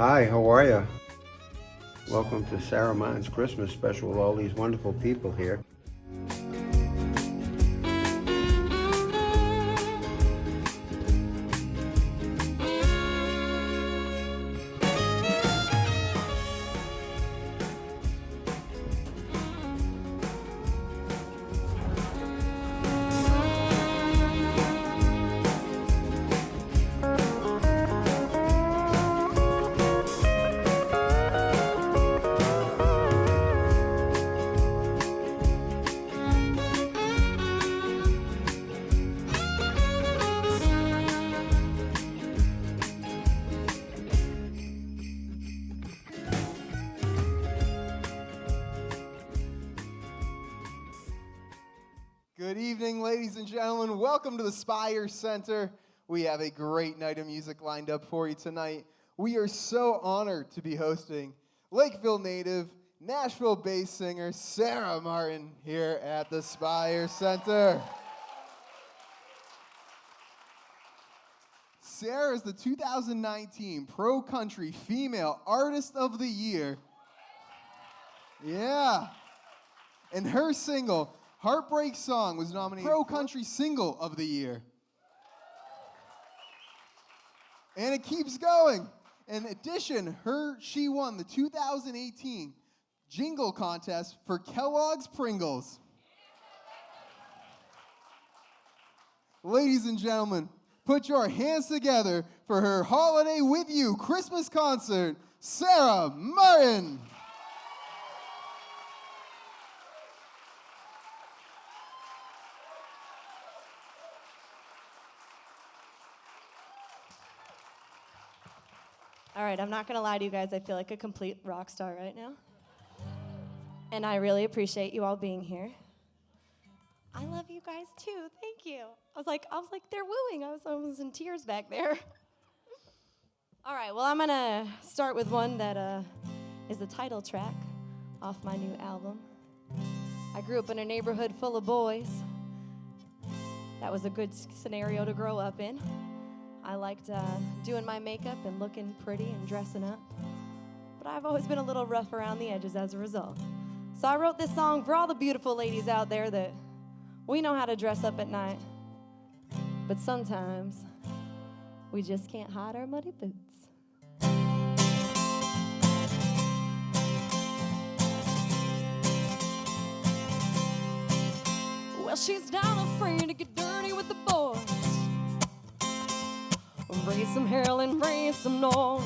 Hi, how are you? Welcome to Sarah Martin's Christmas special with all these wonderful people here. Good evening, ladies and gentlemen. Welcome to the Spire Center. We have a great night of music lined up for you tonight. We are so honored to be hosting Lakeville native, Nashville-based singer Sarah Martin here at the Spire Center. Sarah is the 2019 Pro Country Female Artist of the Year. Yeah. And her single, Heartbreak Song, was nominated Pro Country Single of the Year. And it keeps going. In addition, she won the 2018 Jingle Contest for Kellogg's Pringles. Ladies and gentlemen, put your hands together for her Holiday With You Christmas concert, Sarah Martin. All right, I'm not going to lie to you guys. I feel like a complete rock star right now. And I really appreciate you all being here. I love you guys too. Thank you. I was like, they're wooing. I was in tears back there. All right, well, I'm going to start with one that is the title track off my new album. I grew up in a neighborhood full of boys. That was a good scenario to grow up in. I liked doing my makeup and looking pretty and dressing up. But I've always been a little rough around the edges as a result. So I wrote this song for all the beautiful ladies out there that we know how to dress up at night. But sometimes we just can't hide our muddy boots. Well, she's not afraid to get dirty with the boys. Raise some hell and raise some noise.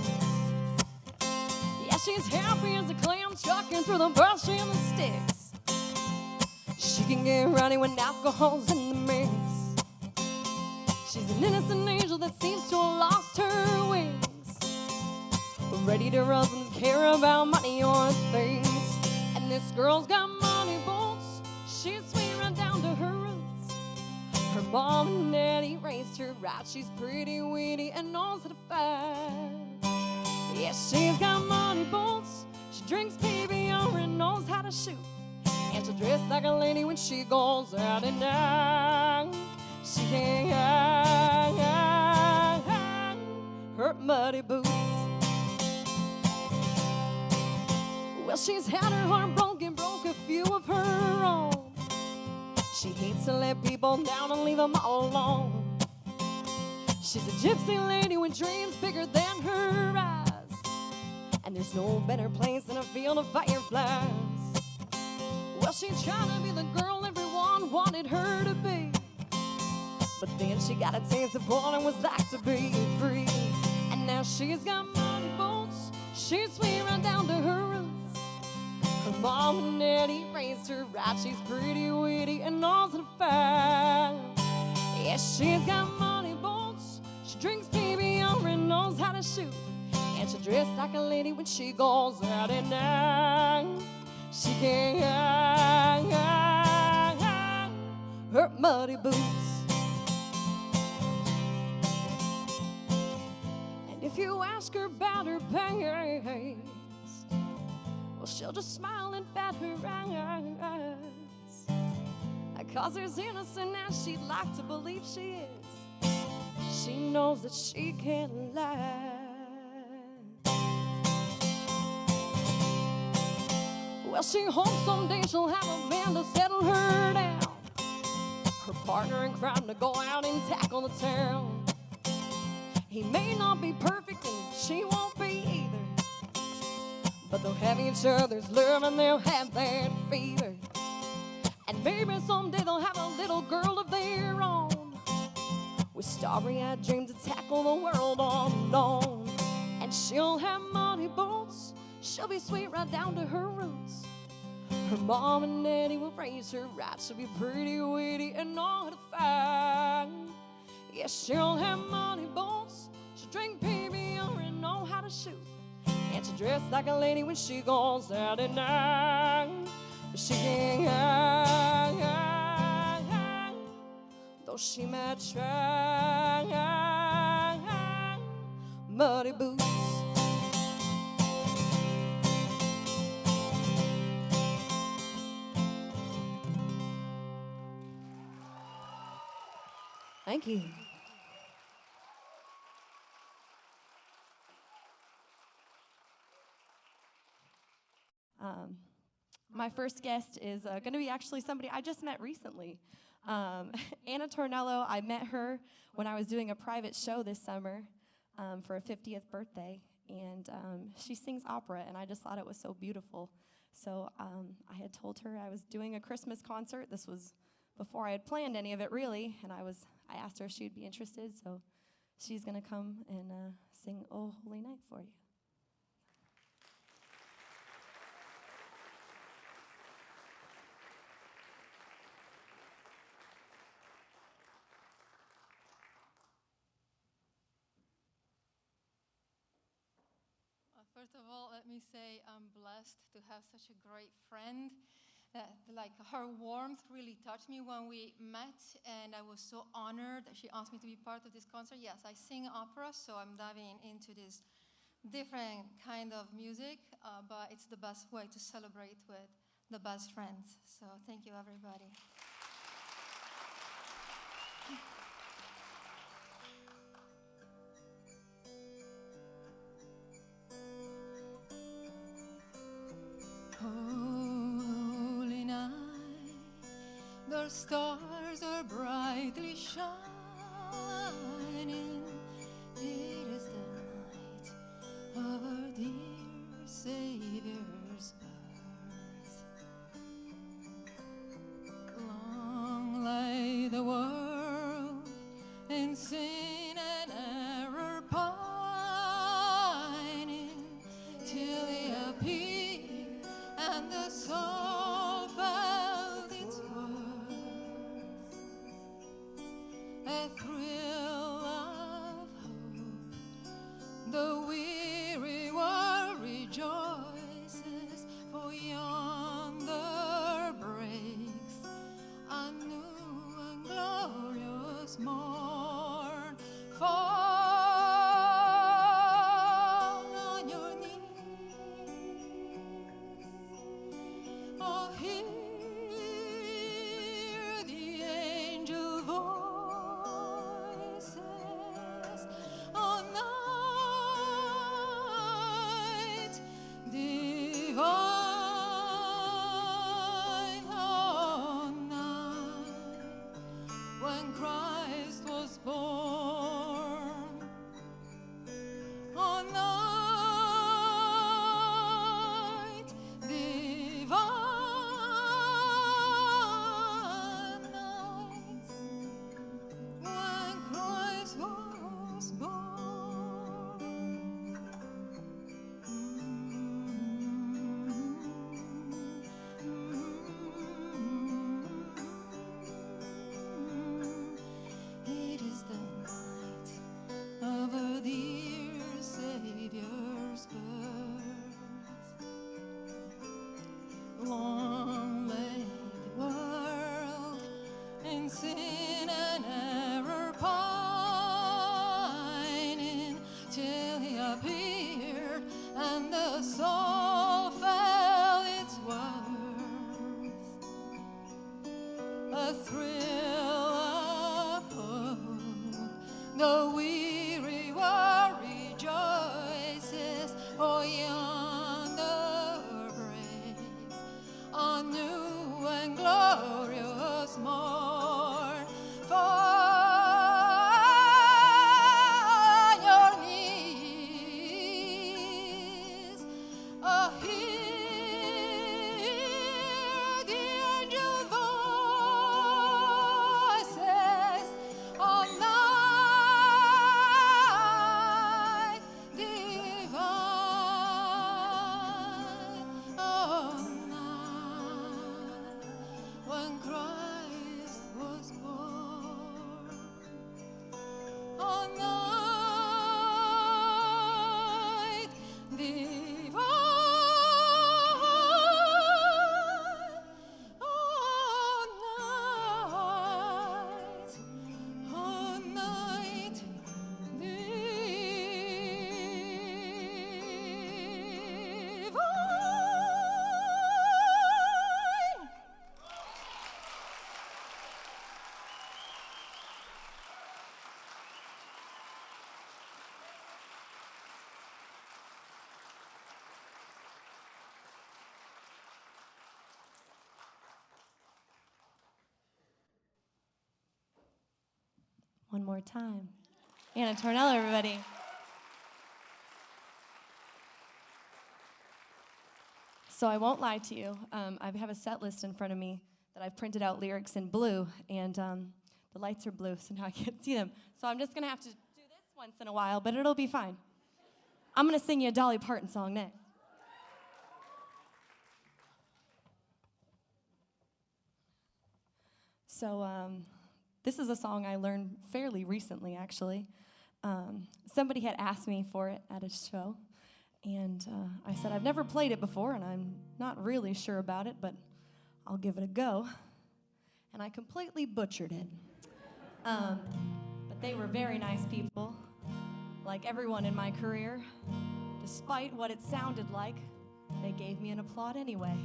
Yeah, she's happy as a clam chucking through the brush and the sticks. She can get rowdy when alcohol's in the mix. She's an innocent angel that seems to have lost her wings, ready to run and care about money or things. And this girl's got money bolts. She's sweet right down to her roots. Her mom and daddy raised her right. She's pretty witty and knows how to fight. Yeah, she's got money bolts. She drinks PBR and knows how to shoot. And she'll dress like a lady when she goes out at night. She can't hide her muddy boots. Well, she's had her heart broken, broke a few of her own. She hates to let people down and leave them all alone. She's a gypsy lady with dreams bigger than her eyes. And there's no better place than a field of fireflies. Well, she tried to be the girl everyone wanted her to be. But then she got a taste of what it was like to be free. And now she's got money bolts. She's sweet right down to her roots. Her mom and daddy raised her right. She's pretty witty and knows how to fight. Yeah, she's got money bolts. She drinks PBR and knows how to shoot. And she'll dress like a lady when she goes out at night. She can't hide her muddy boots. And if you ask her about her past, well, she'll just smile and bat her eyes. Cause there's innocent as she'd like to believe she is. She knows that she can't lie. Well, she hopes someday she'll have a man to settle her down, her partner in crime to go out and tackle the town. He may not be perfect and she won't be either, but they'll have each other's love and they'll have that fever. And maybe someday they'll have a little girl of their own, with starry-eyed dreams to tackle the world unknown. And she'll have money boots, she'll be sweet right down to her roots. Her mom and daddy will raise her right, she'll be pretty witty and know how to fight. Yes, she'll have money boots, she'll drink PBR and know how to shoot, and she'll dress like a lady when she goes out at night. But she can't hide, though she might try. Muddy boots. Thank you. My first guest is going to be actually somebody I just met recently. Anna Tornello, I met her when I was doing a private show this summer for a 50th birthday, and she sings opera, and I just thought it was so beautiful. So I had told her I was doing a Christmas concert. This was before I had planned any of it, really, and I asked her if she would be interested, so she's going to come and sing "Oh Holy Night" for you. First of all, let me say I'm blessed to have such a great friend. Like her warmth really touched me when we met, and I was so honored that she asked me to be part of this concert. Yes, I sing opera, so I'm diving into this different kind of music, but it's the best way to celebrate with the best friends. So thank you, everybody. Holy night, the stars are brightly shining. It is the night of our dear Savior's birth. Long lay the world in sin and error pining, till He appeared and the soul felt its worth. A thrill of hope, the weary world rejoices, for yonder breaks a new and glorious morn. Fall on your knees. Oh, hear the angel voices. Oh, night divine. Oh, night when Christ was born. Oh, night divine, night when Christ was born. It is the night of a dear Savior's birth. Long lay the world in sin and error pining, till He appeared and the soul felt its worth. A thrill of hope, the weary world rejoices, for yonder breaks one more time. Anna Tornello, everybody. So I won't lie to you. I have a set list in front of me that I've printed out lyrics in blue, and the lights are blue, so now I can't see them. So I'm just going to have to do this once in a while, but it'll be fine. I'm going to sing you a Dolly Parton song next. So this is a song I learned fairly recently, actually. Somebody had asked me for it at a show, and I said, I've never played it before, and I'm not really sure about it, but I'll give it a go. And I completely butchered it. But they were very nice people, like everyone in my career. Despite what it sounded like, they gave me an applaud anyway.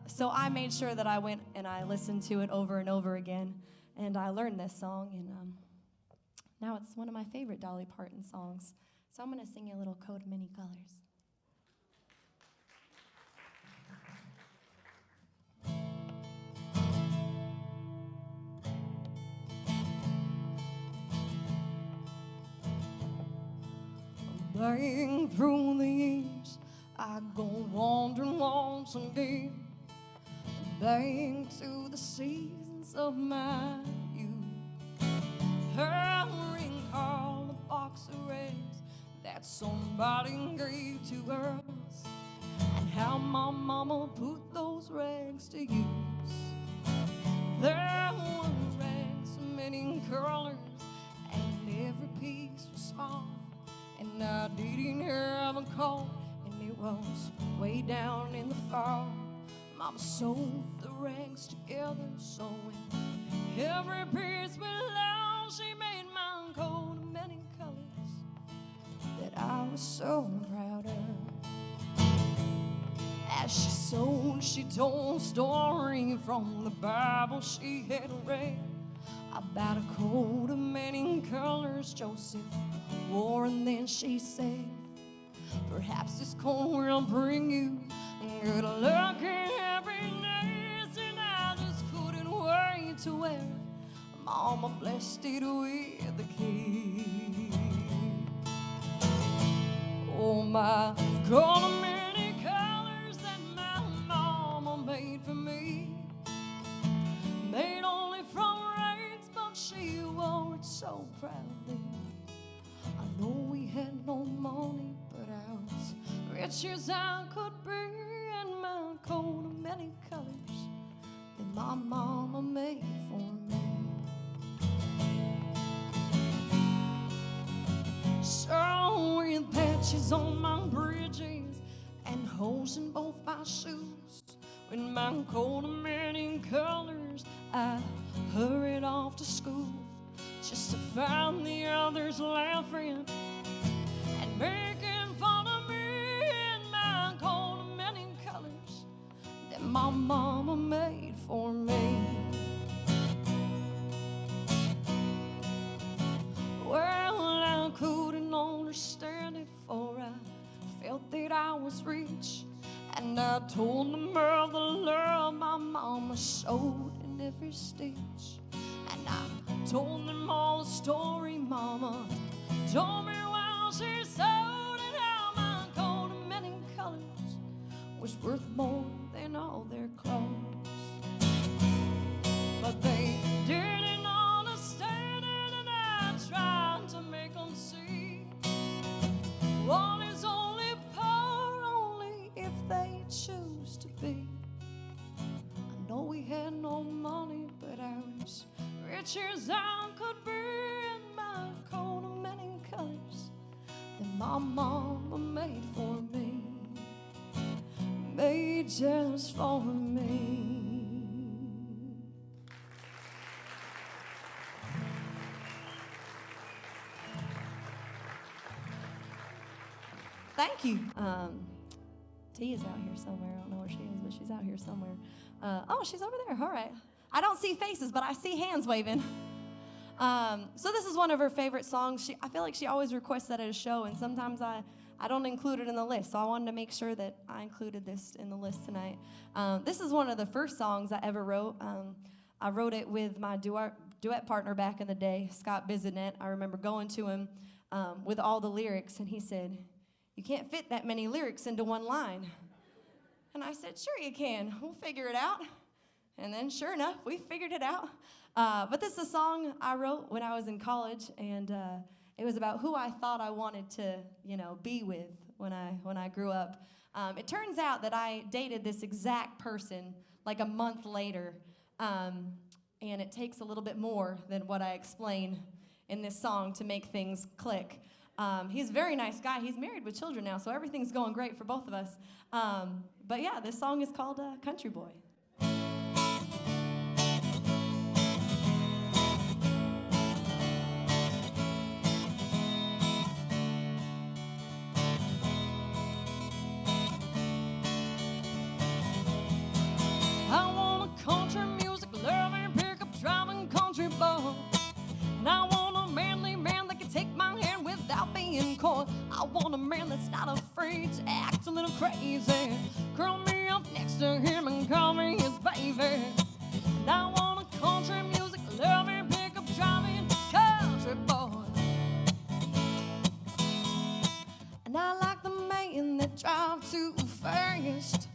So I made sure that I went and I listened to it over and over again, and I learned this song, and now it's one of my favorite Dolly Parton songs. So I'm going to sing you a little Coat of Many Colors. Playing through the years, I go wandering once again, playing to the seasons of my youth. Her ring called a box of eggs that somebody gave to us, and how my mama put those rags to use. There were rags of many colors, and every piece was small. And I didn't have a coat, and it was way down in the fall. Mama sewed the rags together, so when every piece belonged, she made my coat of many colors that I was so proud of. As she sewed, she told a story from the Bible she had read about a coat of many colors Joseph wore, and then she said, perhaps this coat will bring you good luck and happiness, and I just couldn't wait to wear it. Mama blessed it with the key. Oh, my coat of many colors that my mama made for me, made only from rags, but she wore it so proudly. I know we had no money, but I was rich as I could be, and my coat of many colors that my mama made for me. So with patches on my bridges and holes in both my shoes, with my coat of many colors, I hurried off to school, just to find the others laughing and making fun of me in my coat of many colors that my mama made for me. Well, I couldn't understand it, for I felt that I was rich, and I told them all the love my mama showed in every stitch. And I told them all the story mama told me while she sewed, and how my coat of many colors was worth more than all their clothes. But they didn't understand it, and I tried to make them see one is only poor only if they choose to be. I know we had no money, but I was rich as I could be, in my coat of many colors that my mama made for me, made just for me. Thank you. T is out here somewhere. I don't know where she is, but she's out here somewhere. Oh, she's over there. All right. I don't see faces, but I see hands waving. So this is one of her favorite songs. I feel like she always requests that at a show, and sometimes I don't include it in the list. So I wanted to make sure that I included this in the list tonight. This is one of the first songs I ever wrote. I wrote it with my duet partner back in the day, Scott Bisonet. I remember going to him with all the lyrics, and he said, "You can't fit that many lyrics into one line." And I said, "Sure you can. We'll figure it out." And then sure enough, we figured it out. But this is a song I wrote when I was in college, and it was about who I thought I wanted to, be with when I grew up. It turns out that I dated this exact person like a month later, and it takes a little bit more than what I explain in this song to make things click. He's a very nice guy. He's married with children now, so everything's going great for both of us. But yeah, this song is called Country Boy. I want a country music loving, pick up driving country boy. And I want a manly man that can take my hand without being caught. I want a man that's not afraid to act a little crazy. Curl me up next to him and call me his baby. And I want a country music loving, pick up driving country boy. And I like the man that drive too fast,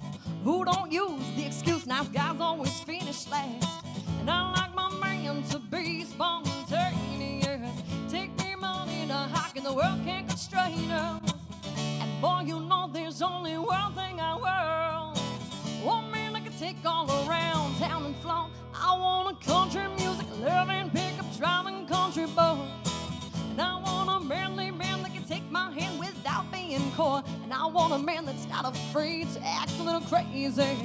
who don't use the excuse nice guys always finish last. And I like my man to be spontaneous, take me money to hike and the world can't constrain us. And boy, you know there's only one thing I want, one man that can take all around town and flaunt. I want a country music loving, pick up driving country boy. And I want a manly man that can take my hand without being caught. And I want a man that's not afraid to act a little crazy.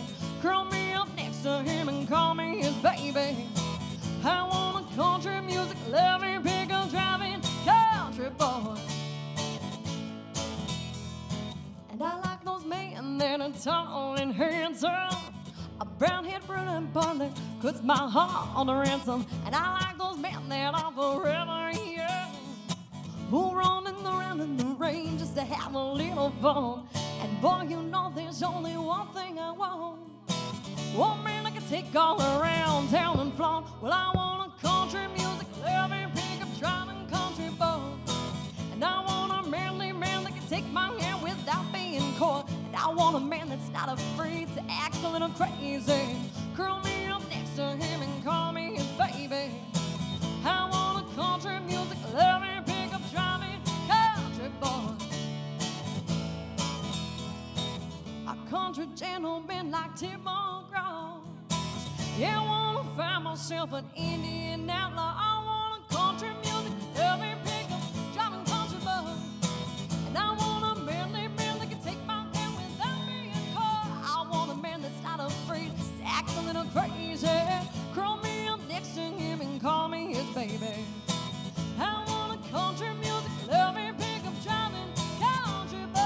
Curl me up next to him and call me his baby. I want a country music loving, pick up driving country boy. And I like those men that are tall and handsome, a brown-haired brunette boy that puts my heart on the ransom. And I like those men that are forever young, who running around in the rain just to have a little fun. And boy, you know there's only one thing I want, one man I can take all around town and flaunt. Well, I want a country music loving, pick up driving country boy. And I want a manly man that can take my hand without being caught. And I want a man that's not afraid to act a little crazy. Curl me up next to him and call me his baby. I want a country music loving, pick up driving country boy. A country gentleman like Tim McGraw. Yeah, I want to find myself an Indian outlaw. I want a country music loving, pick up driving country boy. And I want a manly man that can take my hand without being caught. I want a man that's not afraid to act a little crazy. Curl me up next to him and call me his baby. I want a country music loving, pick up driving country boy.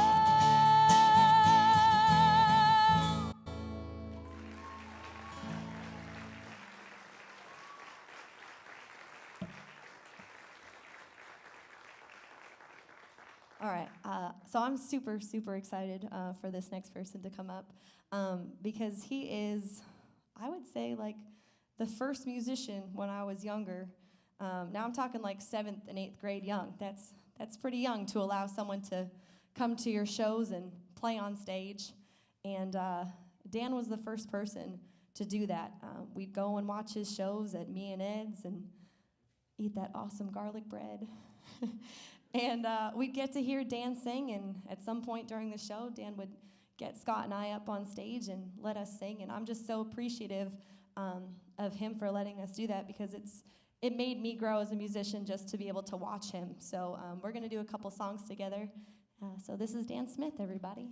All right, so I'm super, super excited for this next person to come up because he is, I would say, like the first musician when I was younger. Now I'm talking like 7th and 8th grade young. That's pretty young to allow someone to come to your shows and play on stage. And Dan was the first person to do that. We'd go and watch his shows at Me and Ed's and eat that awesome garlic bread. And we'd get to hear Dan sing, and at some point during the show, Dan would get Scott and I up on stage and let us sing. And I'm just so appreciative of him for letting us do that, because it made me grow as a musician just to be able to watch him. So we're going to do a couple songs together. So this is Dan Smith, everybody.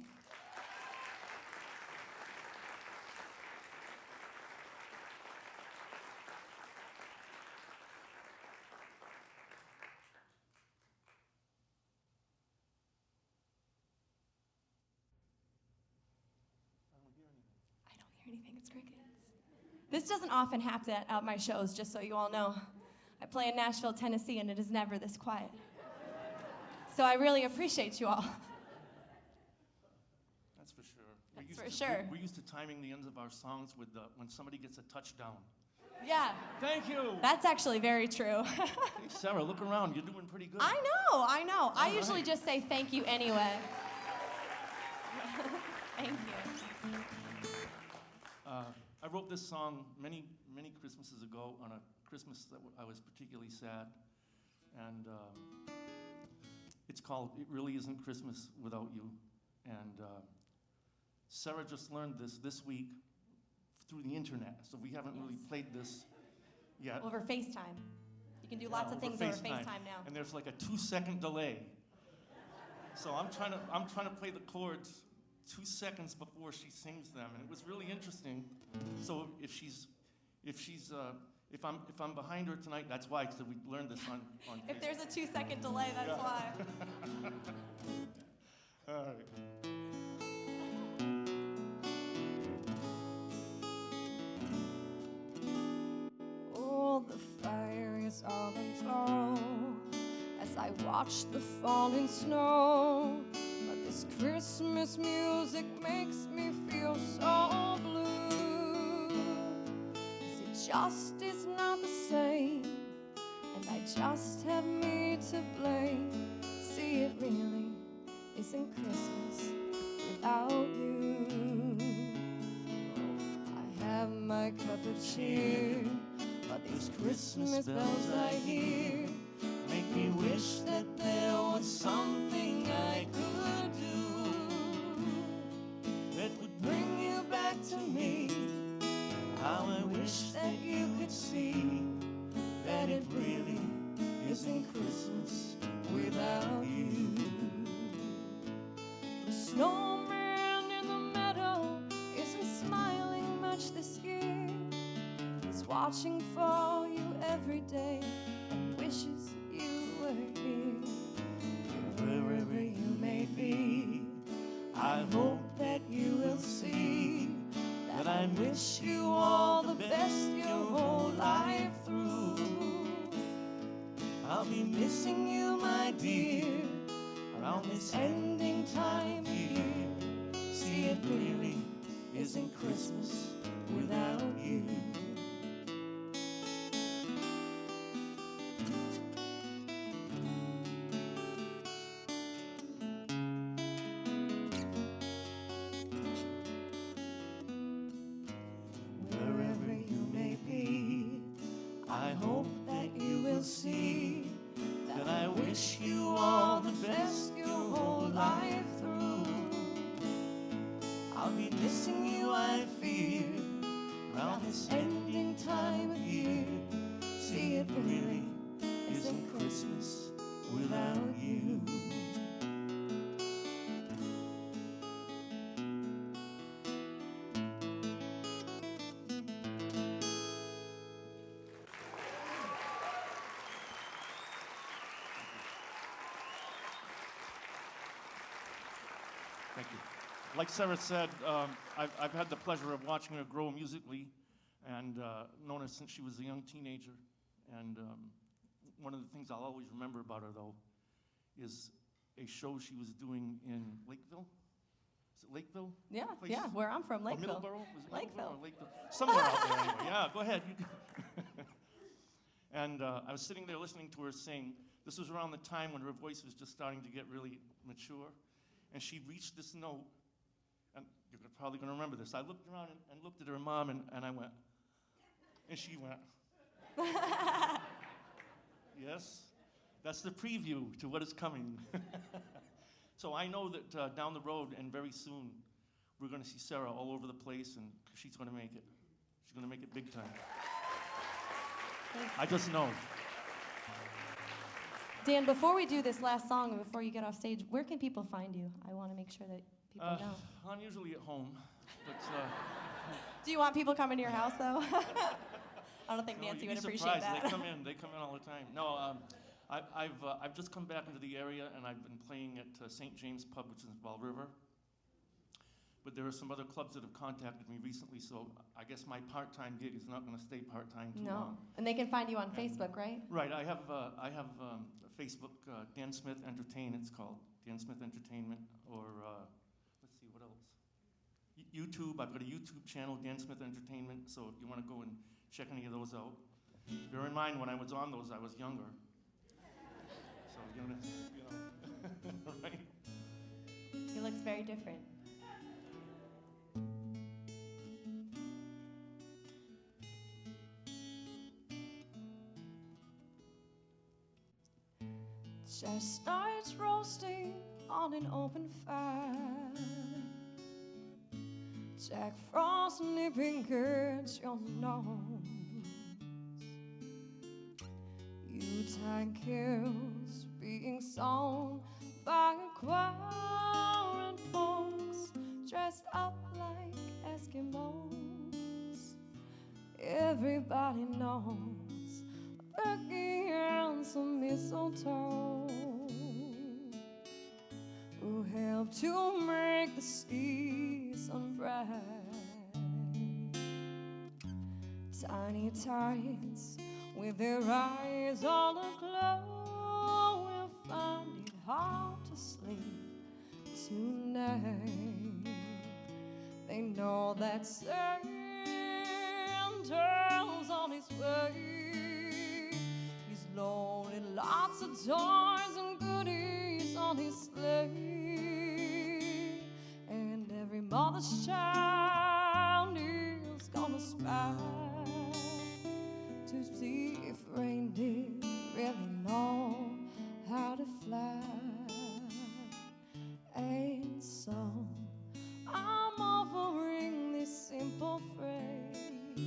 I don't hear anything. It's crickets. This doesn't often happen at my shows, just so you all know. I play in Nashville, Tennessee, and it is never this quiet. So I really appreciate you all. That's for sure. That's for sure. We're used to timing the ends of our songs with when somebody gets a touchdown. Yeah, Thank you. that's actually very true. Hey, Sarah, look around. You're doing pretty good. I know. I All usually right. just say thank you anyway. Thank you. I wrote this song many Christmases ago on a Christmas that I was particularly sad. And it's called It Really Isn't Christmas Without You. And Sarah just learned this week through the internet. So we haven't really Yes. played this yet. Over FaceTime. You can do Yeah, lots of things over FaceTime now. And there's like a 2-second delay. So I'm trying to play the chords 2 seconds before she sings them, and it was really interesting. So if I'm behind her tonight, that's why. So we learned this on If Facebook. there's a 2-second delay, that's Yeah. why. All right. Oh, the fire is all aglow as I watch the falling snow. But this Christmas music makes me feel so blue. 'Cause it just is not the same, and I just have me to blame. See, it really isn't Christmas without you. I have my cup of cheer, but these Christmas bells I hear Make me wish that there was something I could do that would bring you back to me. How I wish that you could see that it really isn't Christmas without you. The snowman in the meadow isn't smiling much this year. He's watching for you every day and wishes you were here. Wherever you may be, I hope that you will see that I wish you all the best your whole life through. I'll be missing you, my dear, around this ending time of year. See, it really isn't Christmas without you. Wherever you may be, I hope that you will see that I wish you all the best your whole life through. I'll be missing you, I fear, around this ending time of year. See, it really isn't Christmas without you. Thank you. Like Sarah said, I've had the pleasure of watching her grow musically and known her since she was a young teenager. And one of the things I'll always remember about her, though, is a show she was doing in Lakeville. Is it Lakeville? Yeah, Place? yeah, where I'm from, Or Lakeville. Middleborough? Was it Lakeville. Middleborough or Lakeville? Somewhere out there anyway. Yeah, go ahead. And I was sitting there listening to her sing. This was around the time when her voice was just starting to get really mature. And she reached this note, and you're probably going to remember this. I looked around and looked at her mom, and I went, and she went. Yes, that's the preview to what is coming. So I know that down the road and very soon, we're going to see Sarah all over the place, and she's going to make it. She's going to make it big time. Thanks. I just know. Dan, before we do this last song and before you get off stage, where can people find you? I want to make sure that people know. I'm usually at home, but Do you want people coming to your house, though? I don't think no, Nancy you'd would be appreciate surprised. that. They come in all the time. No, I've just come back into the area, and I've been playing at St. James Pub, which is in Fall River. But there are some other clubs that have contacted me recently, so I guess my part-time gig is not going to stay part-time too No. long. And they can find you on Facebook, right? Right. I have Facebook, Dan Smith Entertain. It's called Dan Smith Entertainment, or let's see what else. YouTube. I've got a YouTube channel, Dan Smith Entertainment. So if you want to go and check any of those out. Bear in mind, when I was on those, I was younger. So, you know, right? He looks very different. Chestnuts roasting on an open fire. Jack Frost nipping against your nose. Yuletide carols being sung by a choir and folks dressed up like Eskimos. Everybody knows a turkey and some mistletoe will help to make the season bright. Tiny tots with their eyes all aglow will find it hard to sleep tonight. They know that Santa's on his way. He's loaded lots of toys and goodies on his sleigh, and every mother's child is gonna spy to see if reindeer really know how to fly. And so I'm offering this simple phrase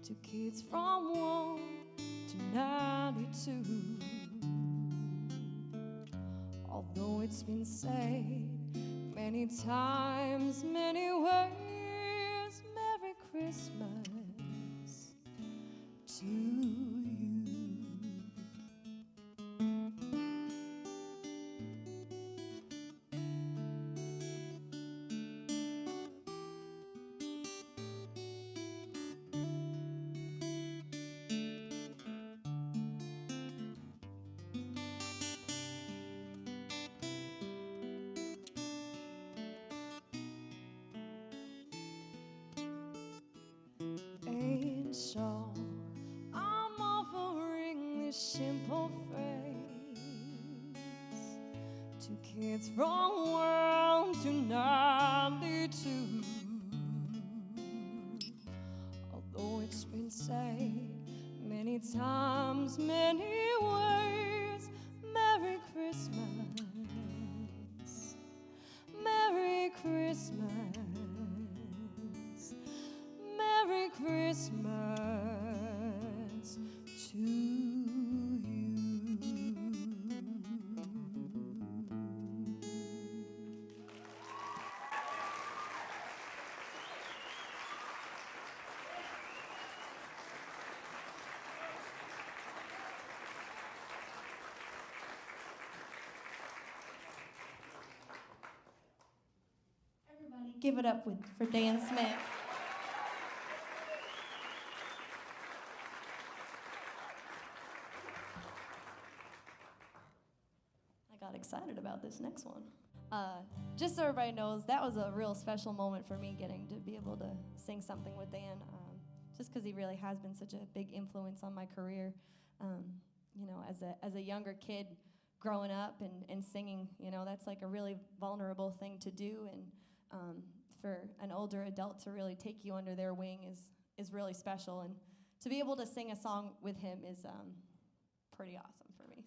to kids from 1 to 92. Although it's been said many times, many ways, Merry Christmas to you. And so I'm offering this simple phrase to kids from 1 to 92. Although it's been said many times, many ways, Merry Christmas, Merry Christmas, Merry Christmas to you. Everybody give it up for Dan Smith. I got excited about this next one. Just so everybody knows, that was a real special moment for me getting to be able to sing something with Dan, just because he really has been such a big influence on my career. You know, as a younger kid growing up and singing, you know, that's like a really vulnerable thing to do, and for an older adult to really take you under their wing is really special, and to be able to sing a song with him is pretty awesome for me.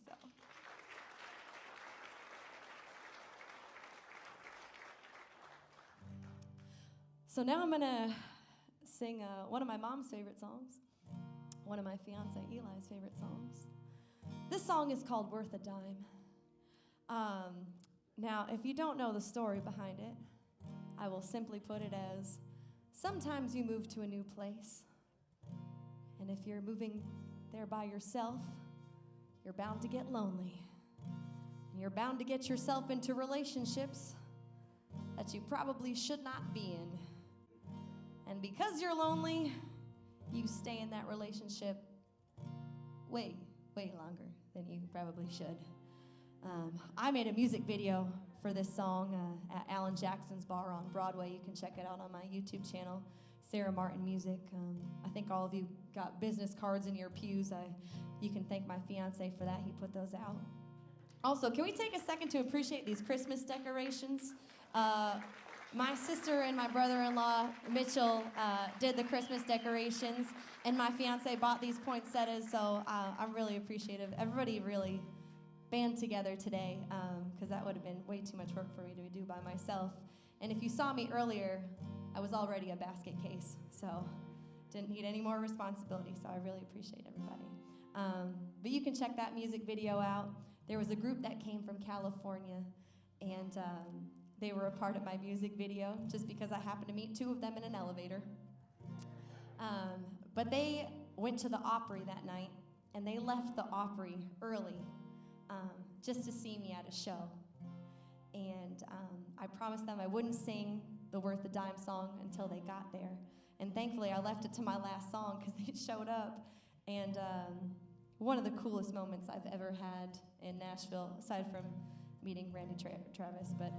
So now I'm gonna sing one of my mom's favorite songs, one of my fiance Eli's favorite songs. This song is called Worth a Dime. Now, if you don't know the story behind it, I will simply put it as, sometimes you move to a new place, and if you're moving there by yourself, you're bound to get lonely. And you're bound to get yourself into relationships that you probably should not be in. And because you're lonely, you stay in that relationship way longer than you probably should. I made a music video for this song at Alan Jackson's Bar on Broadway. You can check it out on my YouTube channel. Sarah Martin Music. I think all of you got business cards in your pews. You can thank my fiance for that. He put those out. Also, can we take a second to appreciate these Christmas decorations? My sister and my brother-in-law, Mitchell, did the Christmas decorations, and my fiance bought these poinsettias, so I'm really appreciative. Everybody really band together today, because that would have been way too much work for me to do by myself. And if you saw me earlier, I was already a basket case, so didn't need any more responsibility, so I really appreciate everybody. But you can check that music video out. There was a group that came from California, and they were a part of my music video just because I happened to meet two of them in an elevator. But they went to the Opry that night, and they left the Opry early just to see me at a show. And I promised them I wouldn't sing the Worth a Dime song until they got there. And thankfully, I left it to my last song because they showed up. And one of the coolest moments I've ever had in Nashville, aside from meeting Randy Travis, but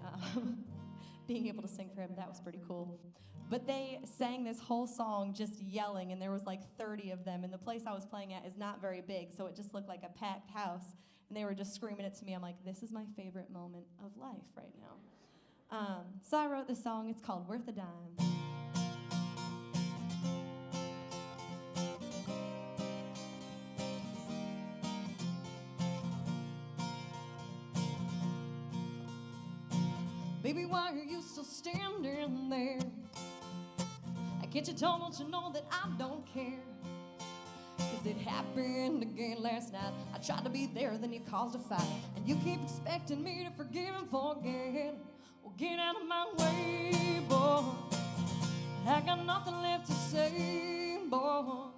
being able to sing for him, that was pretty cool. But they sang this whole song just yelling, and there was like 30 of them, and the place I was playing at is not very big, so it just looked like a packed house, and they were just screaming it to me. I'm like, this is my favorite moment of life right now. So I wrote this song. It's called Worth a Dime. Baby, why are you still standing there? Can't you tell, don't you know that I don't care? 'Cause it happened again last night. I tried to be there, then you caused a fight. And you keep expecting me to forgive and forget. Well, get out of my way, boy. I got nothing left to say, boy.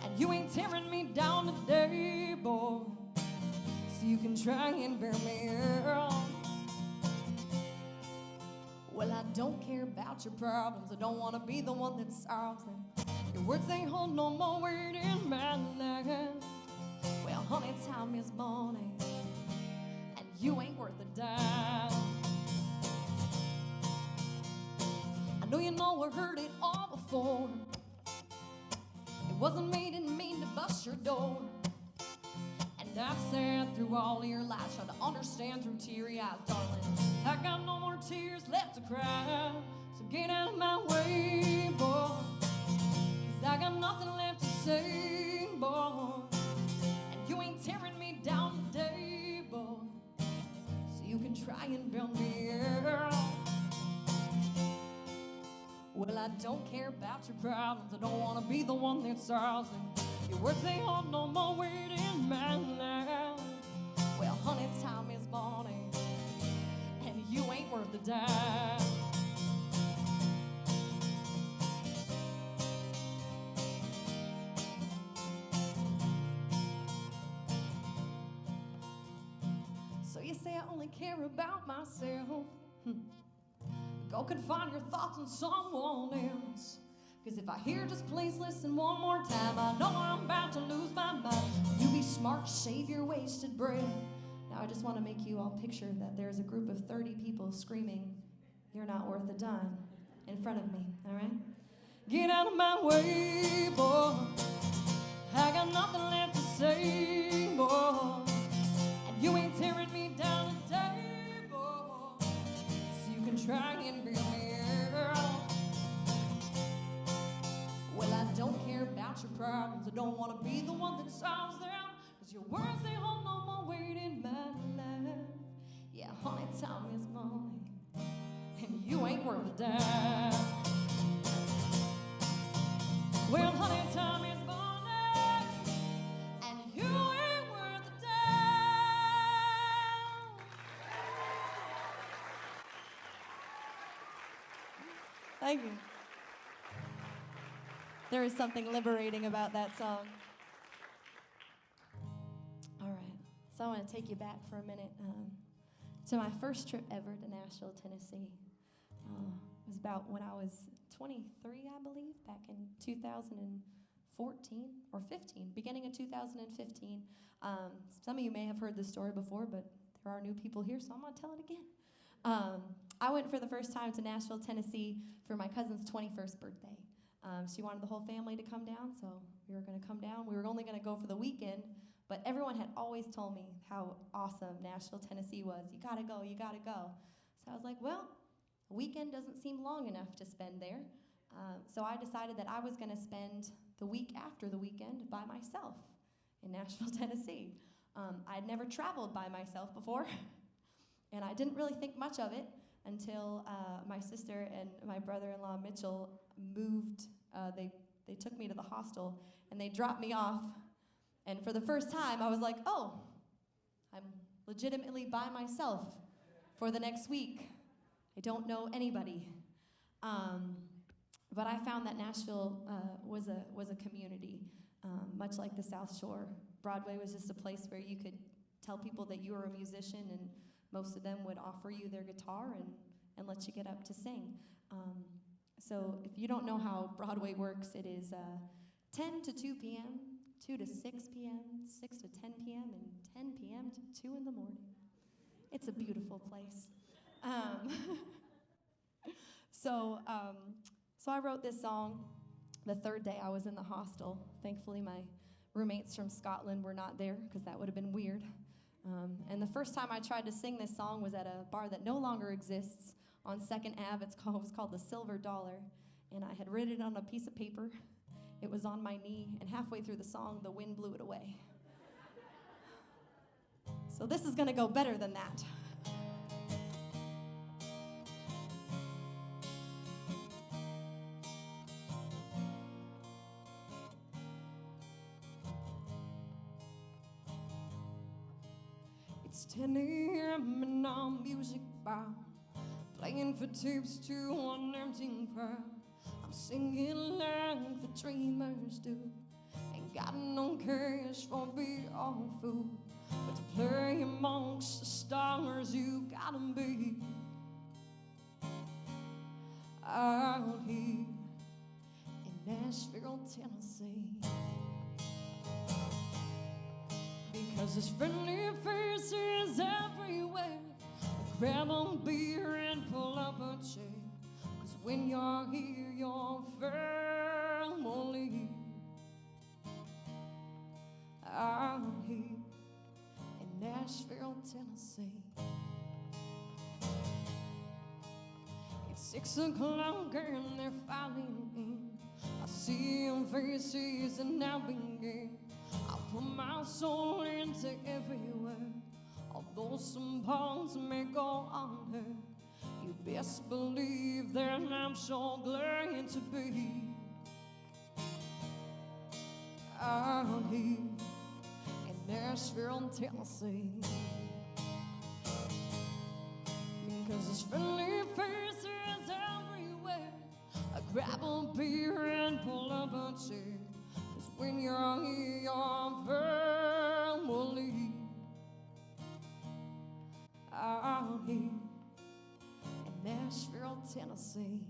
And you ain't tearing me down today, boy. So you can try and bear me out. Well, I don't care about your problems. I don't want to be the one that solves them. Your words ain't hold no more weight in my life. Well, honey, time is money, and you ain't worth a dime. I know you know I heard it all before. It wasn't me, didn't mean to bust your door. And I've sat through all of your lies, trying to understand through teary eyes, darling. I got no more tears left to cry, so get out of my way, boy. 'Cause I got nothing left to say, boy. And you ain't tearing me down today, boy. So you can try and build me out. Well, I don't care about your problems. I don't want to be the one that solves them. Your words ain't hold no more weight in my life. Well, honey, time is money, and you ain't worth a dime. So you say I only care about myself. Go confine your thoughts on someone else. 'Cause if I hear just please listen one more time, I know I'm about to lose my mind. You be smart, save your wasted breath. Now I just want to make you all picture that there's a group of 30 people screaming, "You're not worth a dime," in front of me, all right? Get out of my way, boy. I got nothing left to say, boy. And you ain't tearing me down today, boy. So you can try and bring me out. Well, I don't care about your problems. I don't want to be the one that solves them. 'Cause your words, they hold no more weight in my life. Yeah, honey, time is money, and you ain't worth a dime. Well, honey, time is money, and you ain't worth a dime. Thank you. There is something liberating about that song. All right, so I want to take you back for a minute to my first trip ever to Nashville, Tennessee. It was about when I was 23, I believe, back in 2014 or 15, beginning of 2015. Some of you may have heard this story before, but there are new people here, so I'm going to tell it again. I went for the first time to Nashville, Tennessee for my cousin's 21st birthday. She wanted the whole family to come down, so we were going to come down. We were only going to go for the weekend, but everyone had always told me how awesome Nashville, Tennessee was. You got to go, you got to go. So I was like, well, a weekend doesn't seem long enough to spend there. So I decided that I was going to spend the week after the weekend by myself in Nashville, Tennessee. I had never traveled by myself before, and I didn't really think much of it until my sister and my brother-in-law Mitchell moved. They took me to the hostel, and they dropped me off. And for the first time, I was like, oh, I'm legitimately by myself for the next week. I don't know anybody. But I found that Nashville was a community, much like the South Shore. Broadway was just a place where you could tell people that you were a musician, and most of them would offer you their guitar and let you get up to sing. So if you don't know how Broadway works, it is 10 to 2 p.m., 2 to 6 p.m., 6 to 10 p.m., and 10 p.m. to 2 in the morning. It's a beautiful place. So I wrote this song the third day I was in the hostel. Thankfully, my roommates from Scotland were not there, because that would have been weird. And the first time I tried to sing this song was at a bar that no longer exists on 2nd Ave. It was called the Silver Dollar. And I had written it on a piece of paper. It was on my knee, and halfway through the song, the wind blew it away. So this is going to go better than that. It's 10 a.m. and I'm music bound, playing for tips to an empty crowd. I'm singing like the dreamers do, ain't got no cash for beyond food, but to play amongst the stars you gotta be out here in Nashville, Tennessee. Because there's friendly faces everywhere. Grab a beer and pull up a chair. Cause when you're here, you're family. Out here in Nashville, Tennessee. It's 6 o'clock and they're filing in. I see your faces and now begin. I put my soul into every word, although some parts may go under. You best believe that I'm so glad to be out here in Nashville, Tennessee. Because there's friendly faces everywhere. I grab a beer and pull up a chair. When you're here, you're family. Out here in Nashville, Tennessee.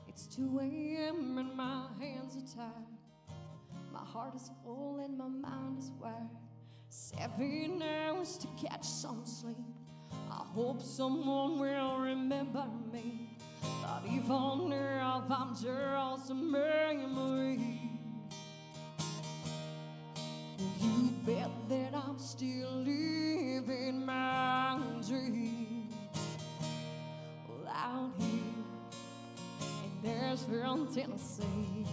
It's 2 a.m. and my hands are tired. My heart is full and my mind is wired. 7 hours to catch some sleep. I hope someone will remember me. But even if I'm just a memory, you bet that I'm still living my dreams. Well, out here in Nashville, Tennessee.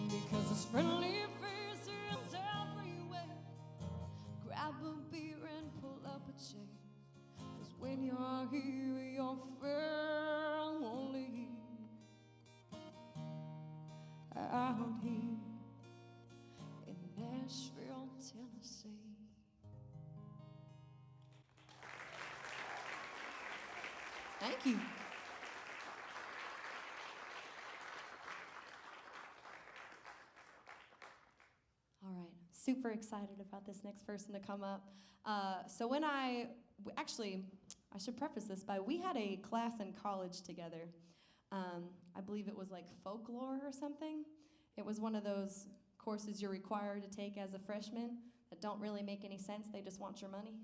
Because it's friendly. Cause when you're here, you're family. Out here in Nashville, Tennessee. Thank you. All right, super excited about this next person to come up. So when I should preface this by, we had a class in college together. I believe it was like folklore or something. It was one of those courses you're required to take as a freshman that don't really make any sense. They just want your money.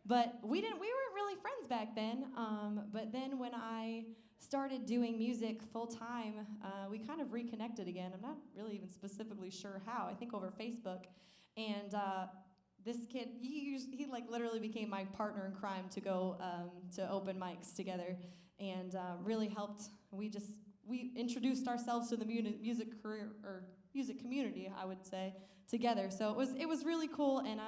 But we weren't really friends back then. But then when I started doing music full time, we kind of reconnected again. I'm not really even specifically sure how. I think over Facebook. And this kid, he like literally became my partner in crime to go to open mics together, and really helped. We introduced ourselves to the music career or music community, I would say, together. So it was really cool, and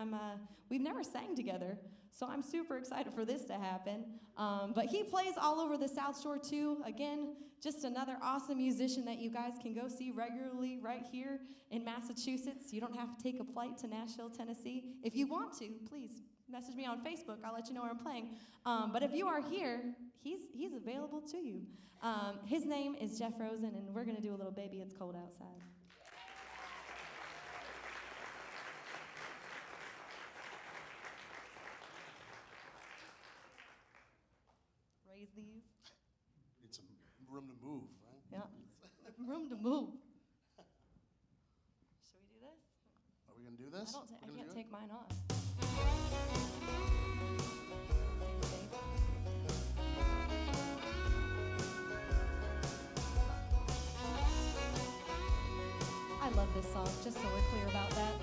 we've never sang together, so I'm super excited for this to happen. But he plays all over the South Shore too. Again, just another awesome musician that you guys can go see regularly right here in Massachusetts. You don't have to take a flight to Nashville, Tennessee. If you want to, please message me on Facebook. I'll let you know where I'm playing. But if you are here, he's available to you. His name is Jeff Rosen, and we're gonna do a little Baby It's Cold Outside. Raise these. Need some room to move, right? Yeah. Room to move. Should we do this? Are we gonna do this? I can't take mine off. I love this song, just so we're clear about that.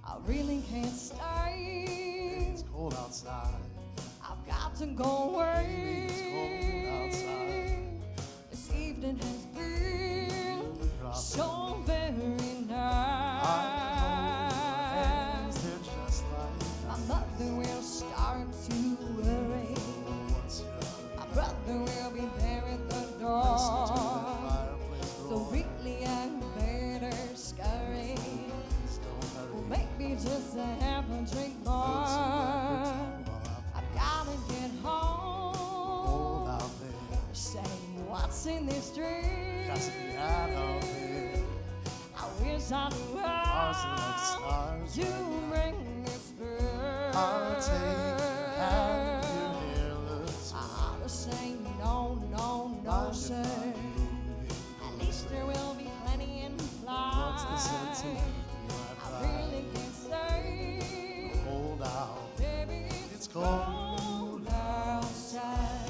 I really can't stay. It's cold outside. I've got to go away. It's cold outside. This evening has been so very nice. They're just like My mother will start to worry. My brother will be there at the door. So really I better scurry. Well, maybe just a half a drink more. I've gotta get home. out there. Say, what's in this drink? Got to be out of there. I wish I knew Stars how like stars. to bring this through. I'll take your hand, your hair looks I ought to say no, no, no, sir. At least there will be plenty in What's the sense flight. in I really can't stay. cold out? Baby, It's it's cold. cold outside.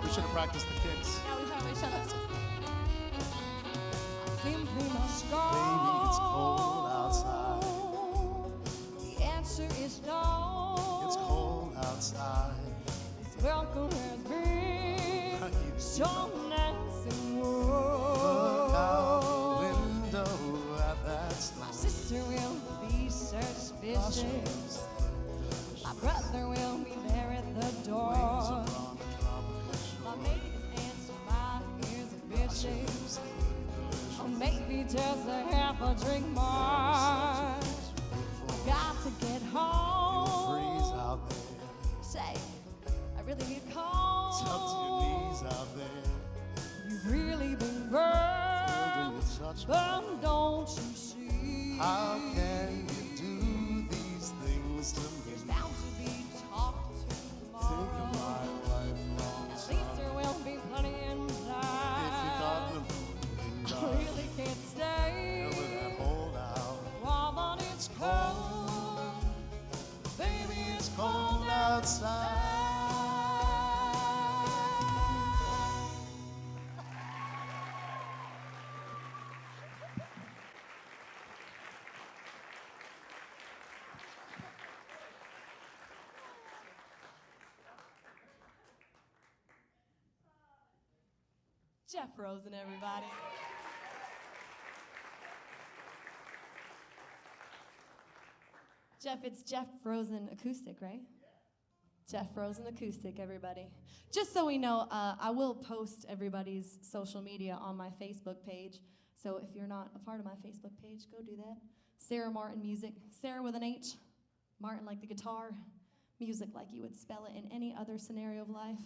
We should have practiced the kicks. Yeah, we probably should have. Simply must go. Baby, it's cold outside. The answer is no. It's cold outside. This welcome has been so nice and Look out the warm. window at that My storm. sister will be suspicious. My brother will be there at the door. My maiden aunt's my ears are vicious. Or maybe just a half a drink more. I've got to get Freeze home. out there. Say, I really need It's up to your cold. knees out there. You've really been Feel burned. when you touch me. But don't you see? How can you do these things to There's me? bound to be talk Think of tomorrow. my lifelong At least sorrow. there will be plenty If you inside. got the I moon, really can't stay. with that hold out. Warm on it's cold. Baby, it's cold outside. Jeff Rosen, everybody. Jeff, it's Jeff Rosen Acoustic, right? Jeff Rosen Acoustic, everybody. Just so we know, I will post everybody's social media on my Facebook page. So if you're not a part of my Facebook page, go do that. Sarah Martin Music. Sarah with an H, Martin like the guitar, music like you would spell it in any other scenario of life.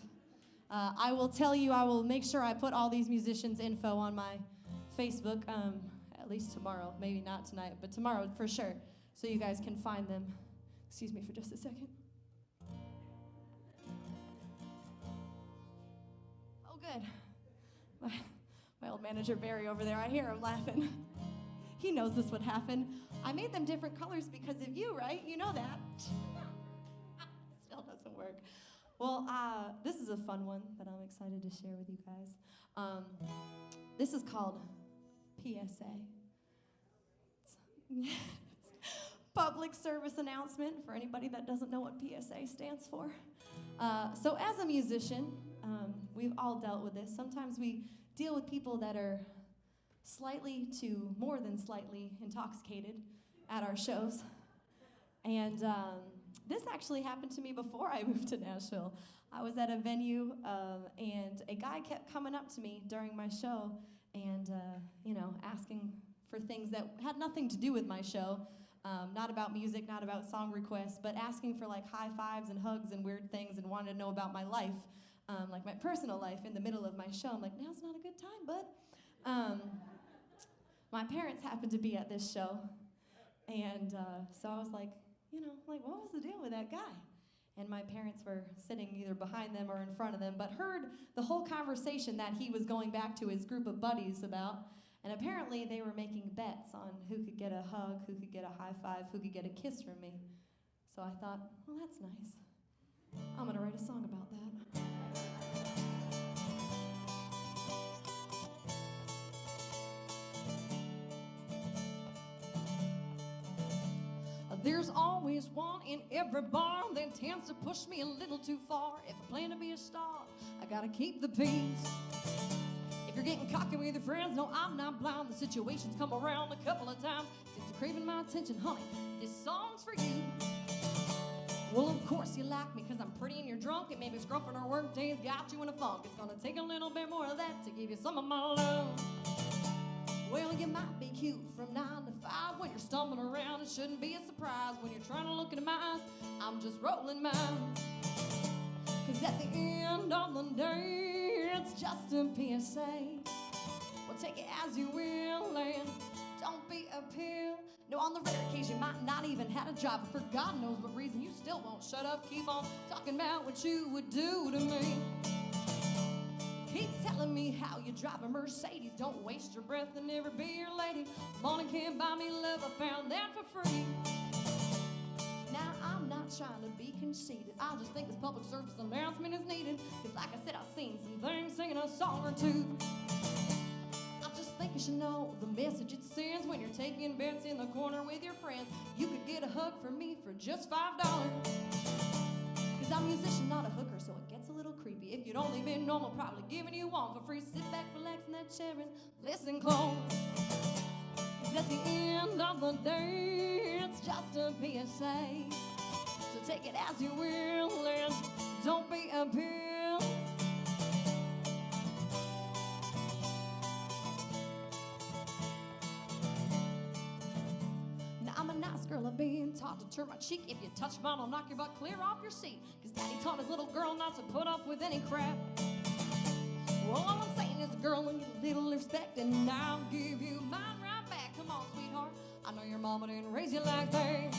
I will tell you, I will make sure I put all these musicians' info on my Facebook, at least tomorrow, maybe not tonight, but tomorrow for sure, so you guys can find them. Excuse me for just a second. Oh, good. My old manager, Barry, over there, I hear him laughing. He knows this would happen. I made them different colors because of you, right? You know that. Still doesn't work. Well, this is a fun one that I'm excited to share with you guys. This is called PSA. It's public service announcement for anybody that doesn't know what PSA stands for. So as a musician, we've all dealt with this. Sometimes we deal with people that are slightly to more than slightly intoxicated at our shows. And this actually happened to me before I moved to Nashville. I was at a venue, and a guy kept coming up to me during my show and, asking for things that had nothing to do with my show, not about music, not about song requests, but asking for like high fives and hugs and weird things and wanted to know about my life, like my personal life in the middle of my show. I'm like, now's not a good time, bud. My parents happened to be at this show, and so I was like, what was the deal with that guy? And my parents were sitting either behind them or in front of them, but heard the whole conversation that he was going back to his group of buddies about, and apparently they were making bets on who could get a hug, who could get a high five, who could get a kiss from me. So I thought, well, that's nice. I'm gonna write a song about that. There's always one in every bar that tends to push me a little too far. If I plan to be a star, I gotta keep the peace. If you're getting cocky with your friends, no, I'm not blind. The situation's come around a couple of times since you're craving my attention, honey. This song's for you. Well, of course you like me, 'cause I'm pretty and you're drunk, and maybe scrumping our work days got you in a funk. It's gonna take a little bit more of that to give you some of my love. Well, you might be cute from 9 to 5 when you're stumbling around. It shouldn't be a surprise when you're trying to look into my eyes. I'm just rolling mine. 'Cause at the end of the day, it's just a PSA. Well, take it as you will and don't be a pill. No, on the rare occasion, you might not even have a job, but for God knows what reason, you still won't shut up. Keep on talking about what you would do to me. Keep telling me how you drive a Mercedes. Don't waste your breath and never be your lady. Money can't buy me love, I found that for free. Now, I'm not trying to be conceited. I just think this public service announcement is needed. 'Cause like I said, I've seen some things singing a song or two. I just think you should know the message it sends when you're taking bets in the corner with your friends. You could get a hug from me for just $5. 'Cause I'm a musician, not a hooker, so it gets a little creepy. If you'd only been normal, probably giving you one for free. Sit back, relax in that chair and listen close. 'Cause at the end of the day, it's just a PSA. So take it as you will and don't be a pill. Now I'm a nice girl, I've been taught to turn my cheek. If you touch mine, I'll knock your butt clear off your seat. 'Cause daddy taught his little girl not to put up with any crap. Well, all I'm saying is, girl, when you get a little respect, and I'll give you mine right back. Come on, sweetheart, I know your mama didn't raise you like that.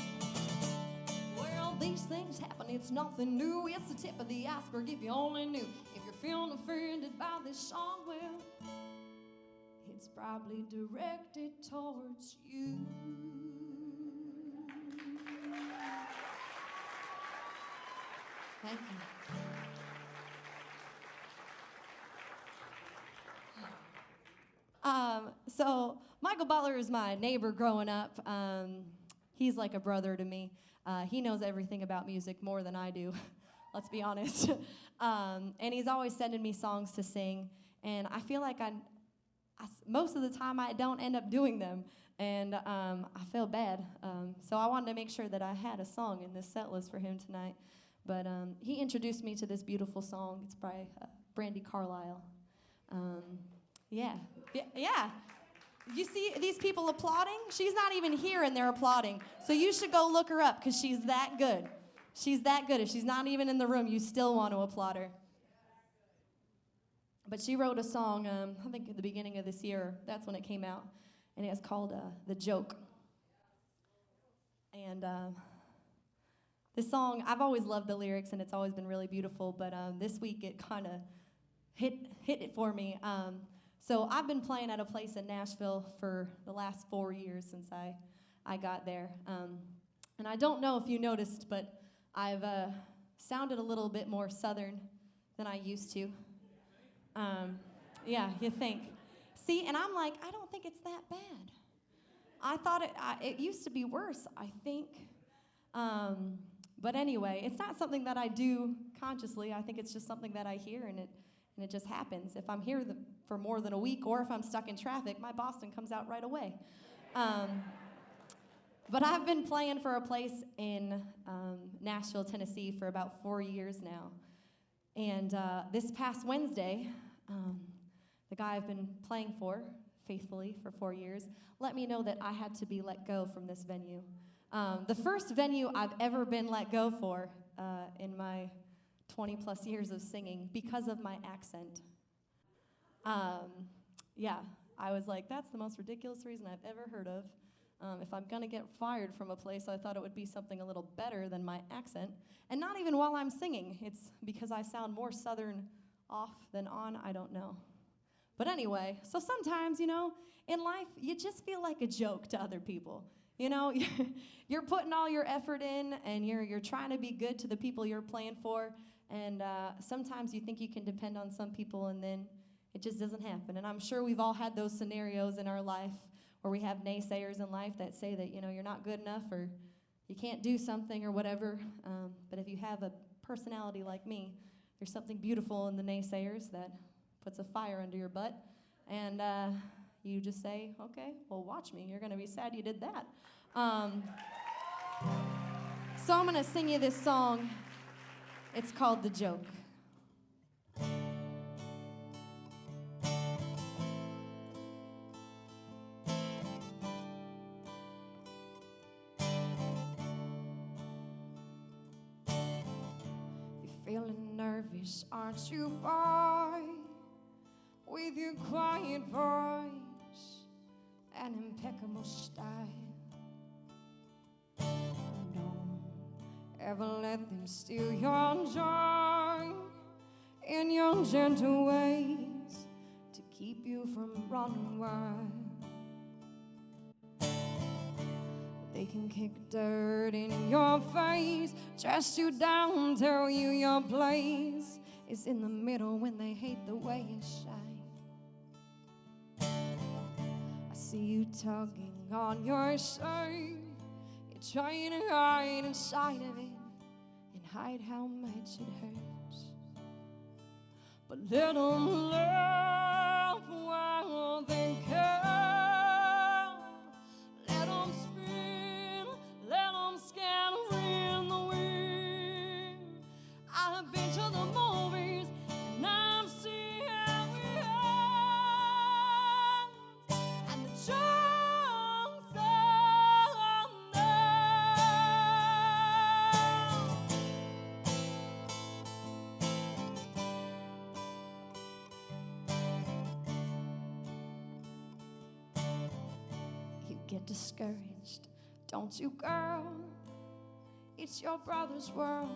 Well, these things happen, it's nothing new. It's the tip of the iceberg if you only knew. If you're feeling offended by this song, well, it's probably directed towards you. Thank you. So Michael Butler is my neighbor growing up. He's like a brother to me. He knows everything about music more than I do, let's be honest. And he's always sending me songs to sing, and I feel like most of the time I don't end up doing them, and I feel bad. So I wanted to make sure that I had a song in this set list for him tonight. But he introduced me to this beautiful song. It's by Brandy Carlisle. Yeah. You see these people applauding? She's not even here and they're applauding. So you should go look her up because she's that good. She's that good. If she's not even in the room, you still want to applaud her. But she wrote a song, I think at the beginning of this year. That's when it came out. And it's called The Joke. And this song, I've always loved the lyrics and it's always been really beautiful. But this week it kind of hit it for me. So I've been playing at a place in Nashville for the last 4 years since I got there. And I don't know if you noticed, but I've sounded a little bit more Southern than I used to. Yeah, you think. See, and I'm like, I don't think it's that bad. I thought it used to be worse, I think. But anyway, it's not something that I do consciously. I think it's just something that I hear, and it just happens. If I'm here for more than a week, or if I'm stuck in traffic, my Boston comes out right away. But I've been playing for a place in Nashville, Tennessee for about 4 years now. And this past Wednesday, the guy I've been playing for faithfully for 4 years let me know that I had to be let go from this venue. The first venue I've ever been let go for in my 20 plus years of singing because of my accent. Yeah, I was like, that's the most ridiculous reason I've ever heard of. If I'm gonna get fired from a place, I thought it would be something a little better than my accent. And not even while I'm singing. It's because I sound more Southern off than on, I don't know. But anyway, so sometimes, you know, in life, you just feel like a joke to other people. You know, you're putting all your effort in, and you're trying to be good to the people you're playing for, and sometimes you think you can depend on some people, and then it just doesn't happen. And I'm sure we've all had those scenarios in our life where we have naysayers in life that say that, you know, you're not good enough or you can't do something or whatever. But if you have a personality like me, there's something beautiful in the naysayers that puts a fire under your butt, and you just say, okay, well, watch me. You're going to be sad you did that. So I'm going to sing you this song. It's called The Joke. You're feeling nervous, aren't you, boy? With your quiet voice and impeccable style. Don't ever let them steal your joy in your gentle ways to keep you from running wild. They can kick dirt in your face, dress you down, tell you your place is in the middle when they hate the way you shine. I see you tugging on your shirt. You're trying to hide inside of it and hide how much it hurts. But let them laugh while they come. Let them spin, let them scatter in the wind. I've been to the movies and I've seen how it ends. And the joke's on them. You get discouraged, don't you, girl? It's your brother's world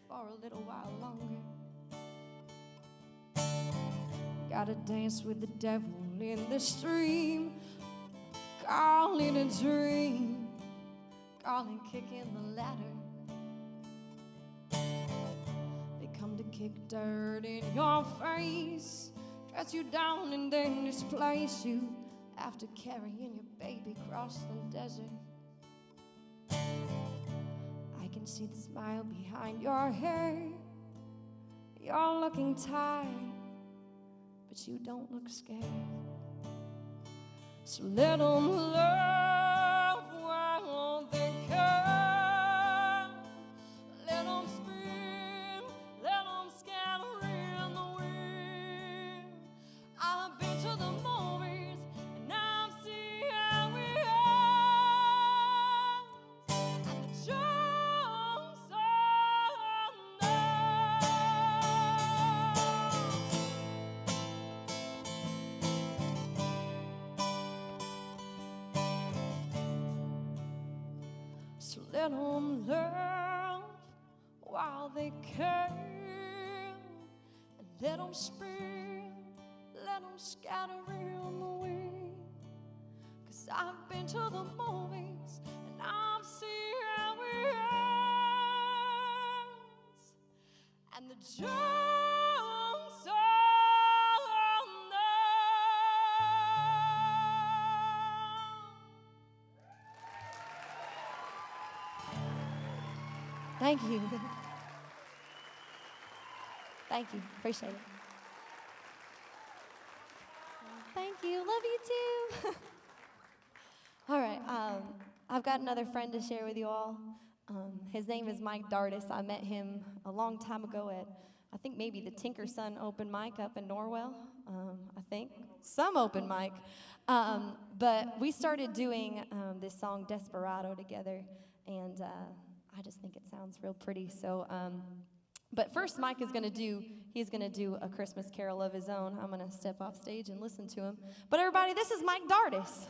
for a little while longer. Gotta dance with the devil in the stream. Call it a dream. Call it kicking the ladder. They come to kick dirt in your face, dress you down and then displace you after carrying your baby across the desert. I can see the smile behind your hair. You're looking tired, but you don't look scared. So let them laugh while they come. Let them spin, let them scatter in the wind. I've been to the movies So let them laugh while they can, and let them spread, let them scatter around the way. 'Cause I've been to the movies and I've seen how it ends, and the jokes are on them. Thank you. Thank you. Appreciate it. Thank you. Love you too. All right. I've got another friend to share with you all. His name is Mike Dardis. I met him a long time ago at, I think maybe the Tinker Son open mic up in Norwell. I think some open mic. But we started doing this song Desperado together, and I just think it sounds real pretty. So, but first Mike is he's gonna do a Christmas carol of his own. I'm gonna step off stage and listen to him. But everybody, this is Mike Dardis.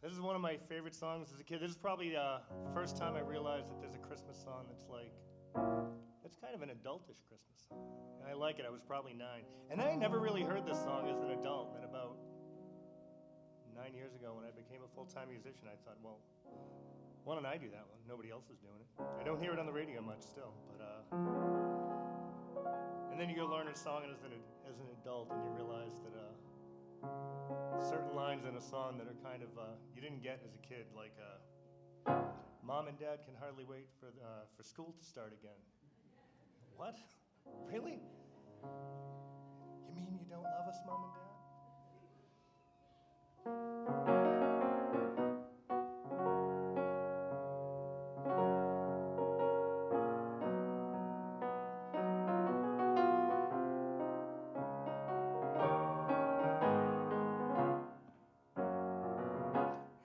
This is one of my favorite songs as a kid. This is probably the first time I realized that there's a Christmas song that's like, it's kind of an adultish Christmas song. And I like it. I was probably 9. And I never really heard this song as an adult. And about 9 years ago when I became a full-time musician, I thought, well, why don't I do that one? Nobody else is doing it. I don't hear it on the radio much still. But and then you go learn a song as an adult and you realize that certain lines in a song that are kind of you didn't get as a kid, like "Mom and Dad can hardly wait for school to start again." What? Really? You mean you don't love us, Mom and Dad?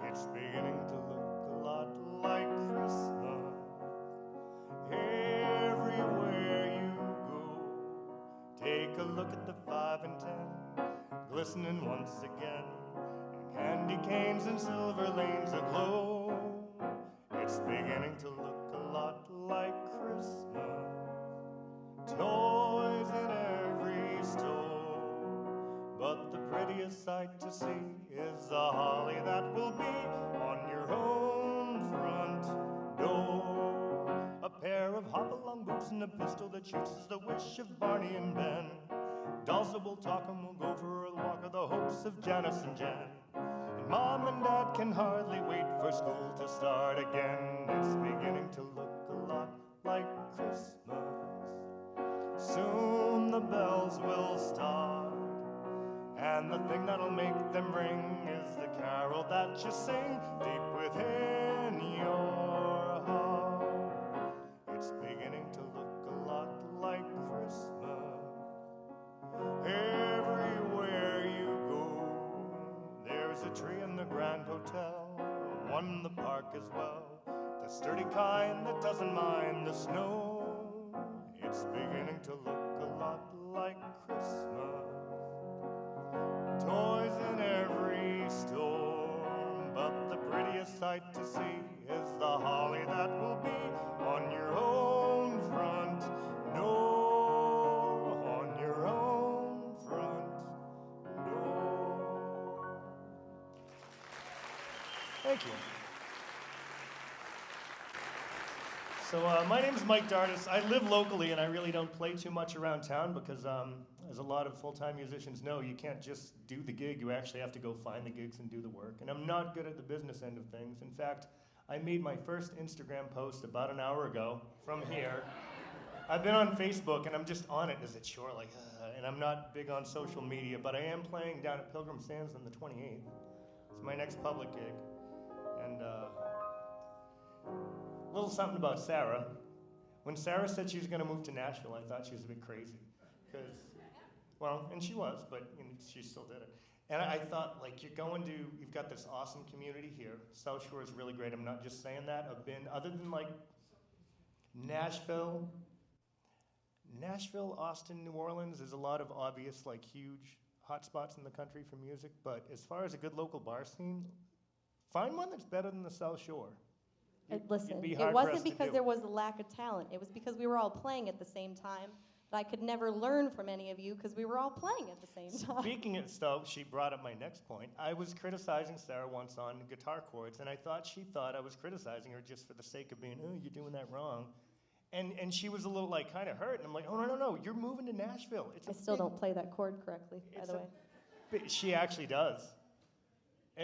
It's beginning to look a lot like Christmas everywhere you go. Take a look at the 5 and 10, glistening once again, and candy canes and silver lanes aglow. It's beginning to look a lot like Christmas, toys in every store, but the prettiest sight to see is the holly that will be on your own front door. A pair of hop-along boots and a pistol that shoots is the wish of Barney and Ben. Dolls that will talk and will go for a walk are the hopes of Janice and Jen. And Mom and Dad can hardly wait for school to start again. It's beginning to look a lot like Christmas. Soon the bells will start, and the thing that'll make them ring is the carol that you sing deep within your heart. It's beginning to look a lot like Christmas everywhere you go. There's a tree in the Grand Hotel, one in the park as well, the sturdy kind that doesn't mind the snow. It's beginning to look a lot like Christmas, toys in every store, but the prettiest sight to see is the holly that will be on your own front door, on your own front door. Thank you. So my name is Mike Dardis. I live locally, and I really don't play too much around town because, as a lot of full-time musicians know, you can't just do the gig. You actually have to go find the gigs and do the work. And I'm not good at the business end of things. In fact, I made my first Instagram post about an hour ago from here. I've been on Facebook, and I'm just on it as a chore, and I'm not big on social media, but I am playing down at Pilgrim Sands on the 28th. It's my next public gig. And a little something about Sarah. When Sarah said she was going to move to Nashville, I thought she was a bit crazy. Because, well, and she was, but she still did it. And I thought, you've got this awesome community here. South Shore is really great. I'm not just saying that. I've been, other than Nashville, Nashville, Austin, New Orleans, there's a lot of obvious, like, huge hotspots in the country for music, but as far as a good local bar scene, find one that's better than the South Shore. Listen, be it hard-pressed wasn't to because do there was a lack of talent. It was because we were all playing at the same time. But I could never learn from any of you because we were all playing at the same time. Speaking of stuff, she brought up my next point. I was criticizing Sarah once on guitar chords, and I thought she thought I was criticizing her just for the sake of being, oh, you're doing that wrong. And she was a little, like, kind of hurt, and I'm like, oh, no, you're moving to Nashville. I still don't play that chord correctly, by the way. She actually does.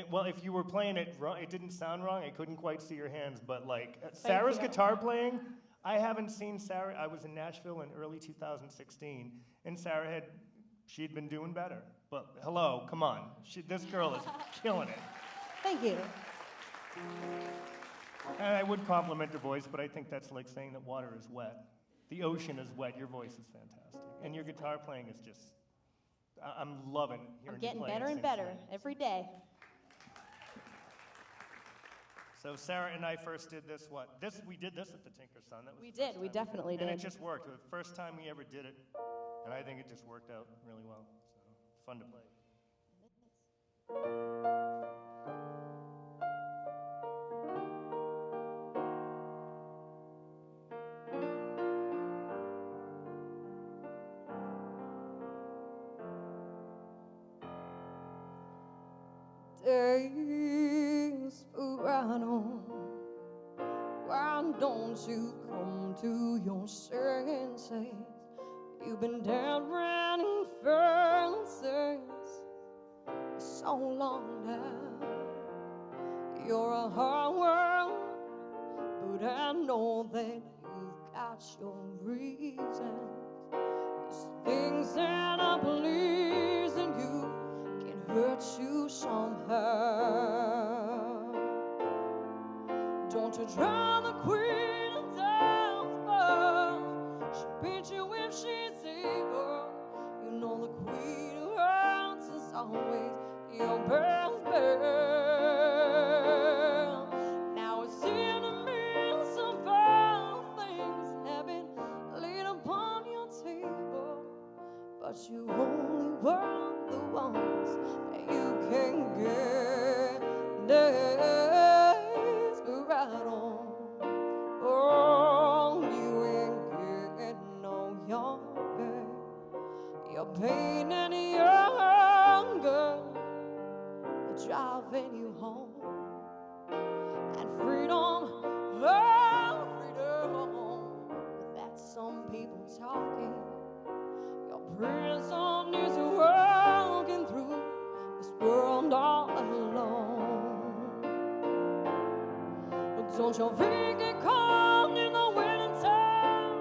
Well, if you were playing it wrong, it didn't sound wrong. I couldn't quite see your hands, but like Sarah's guitar playing, I haven't seen Sarah. I was in Nashville in early 2016, and Sarah she'd been doing better. But hello, come on, this girl is killing it. Thank you. And I would compliment her voice, but I think that's like saying that water is wet. The ocean is wet. Your voice is fantastic, and your guitar playing is just. I'm loving hearing I'm getting you play better and better every day. So Sarah and I first did this, we did this at the Tinker Sun. That was We the first did, we time definitely And did. it just worked. The first time we ever did it, and I think it just worked out really well. So it's fun to play. Desperado, why don't you come to your senses? You've been down running fences for so long now. You're a hard world, but I know that you've got your reasons. There's things that I believe in you can hurt you somehow. Don't you drive the queen down, but she beats you if she's able. You know the queen who hurts is always your best bet. Now it's in the midst of all things have been laid upon your table, but you only want the ones that you can get. Desperado, oh, you ain't getting no younger. Your pain and your hunger are driving you home. And freedom, oh, freedom, but that's some people talking. Your prison is walking through this world all alone. But don't you think it cold in the winter time?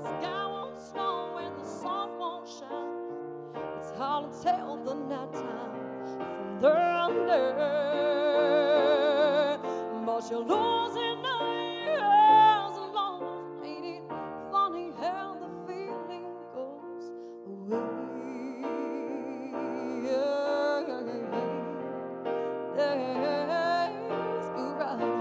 Sky won't snow and the sun won't shine. It's hard to tell the nighttime from the day. But you're losing 9 years alone. Ain't it funny how the feeling goes away? Desperado,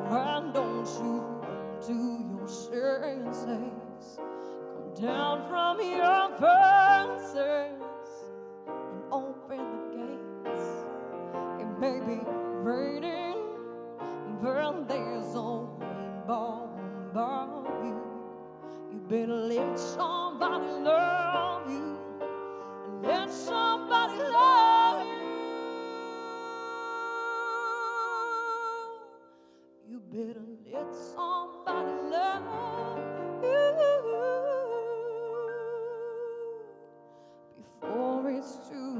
why don't you come to your senses? Come down from your fences and open the gates. It may be raining, but there's a rainbow above you. You better let somebody love you, and let somebody love you. You better let somebody love you before it's too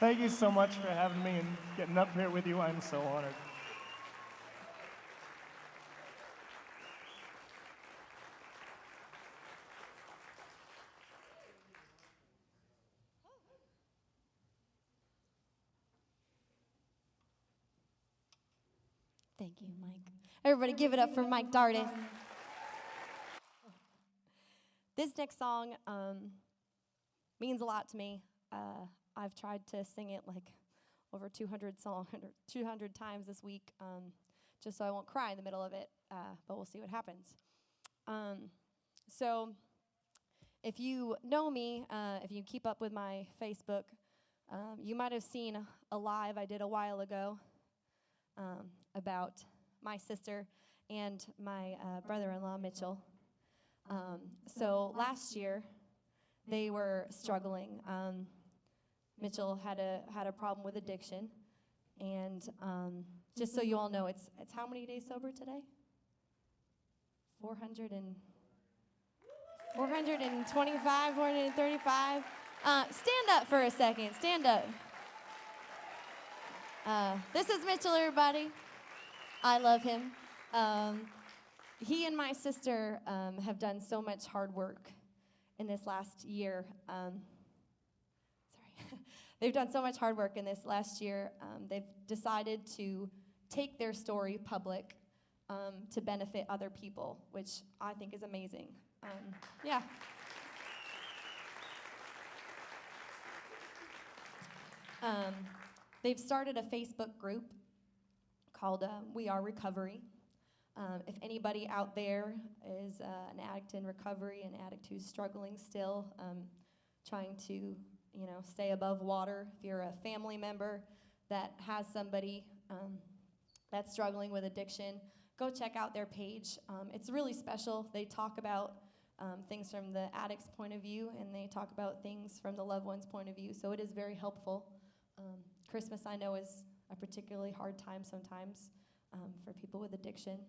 Thank you so much for having me and getting up here with you. I'm so honored. Thank you, Mike. Everybody give it up for Mike Dardis. This next song means a lot to me. I've tried to sing it like over 200 times this week, just so I won't cry in the middle of it, but we'll see what happens. So if you know me, if you keep up with my Facebook, you might have seen a live I did a while ago about my sister and my brother-in-law, Mitchell. So last year, they were struggling. Mitchell had a problem with addiction, and just so you all know, it's how many days sober today? 425, 435. Stand up for a second. Stand up. This is Mitchell, everybody. I love him. He and my sister have done so much hard work in this last year. They've done so much hard work in this last year. They've decided to take their story public to benefit other people, which I think is amazing. Yeah. They've started a Facebook group called We Are Recovery. If anybody out there is an addict in recovery, an addict who's struggling still, trying to, stay above water, if you're a family member that has somebody that's struggling with addiction, go check out their page. It's really special. They talk about things from the addict's point of view, and they talk about things from the loved one's point of view, so it is very helpful. Christmas, I know, is a particularly hard time sometimes for people with addiction,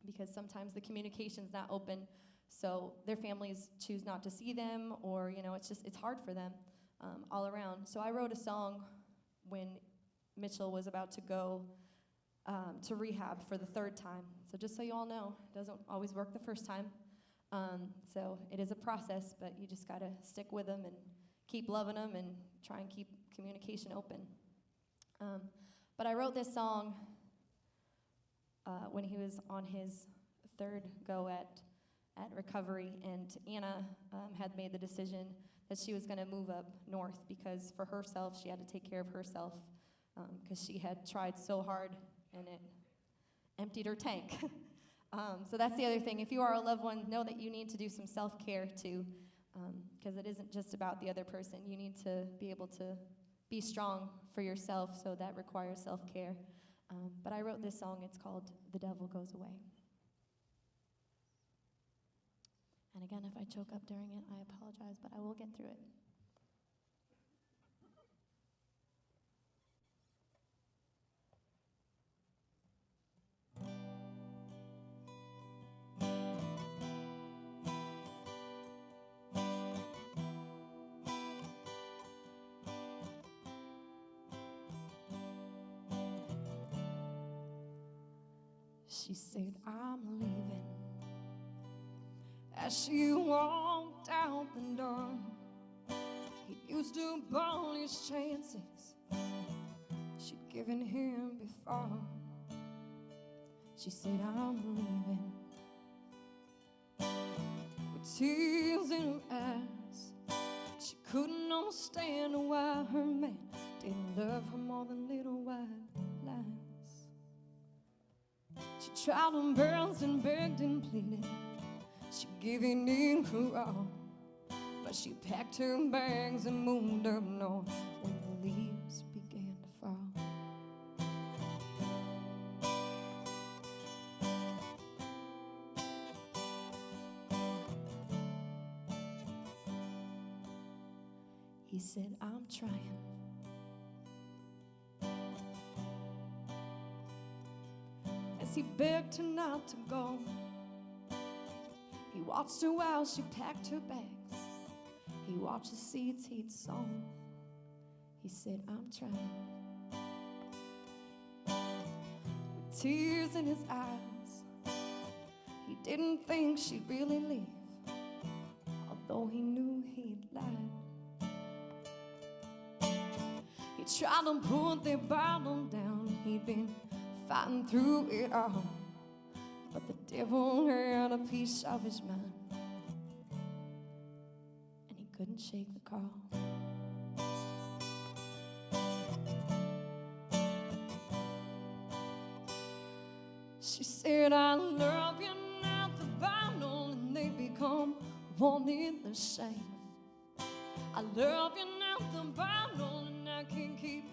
because sometimes the communication's not open, so their families choose not to see them, or it's hard for them all around. So I wrote a song when Mitchell was about to go to rehab for the third time. So just so you all know, it doesn't always work the first time. So it is a process, but you just gotta stick with them and keep loving them and try and keep communication open. But I wrote this song when he was on his third go at recovery, and Anna had made the decision that she was going to move up north because for herself, she had to take care of herself because she had tried so hard and it emptied her tank. So that's the other thing. If you are a loved one, know that you need to do some self-care too, because it isn't just about the other person. You need to be able to be strong for yourself, so that requires self-care. But I wrote this song. It's called The Devil Goes Away. And again, if I choke up during it, I apologize, but I will get through it. She said, I'm leaving. As she walked out the door, he used to burn his chances she'd given him before. She said, I'm leaving. With tears in her eyes, she couldn't understand why her man didn't love her more than little white lies. She tried her best and begged and pleaded. She gave in her all, but she packed her bags and moved up north when the leaves began to fall. He said, I'm trying. As he begged her not to go, he watched her while she packed her bags. He watched the seeds he'd sown. He said, I'm trying. With tears in his eyes, he didn't think she'd really leave, although he knew he'd lied. He tried to put their bottle down. He'd been fighting through it all. But the devil had a piece of his mind, and he couldn't shake the call. She said, I love you now, the Bible, and they become one in the same. I love you now, the Bible, and I can't keep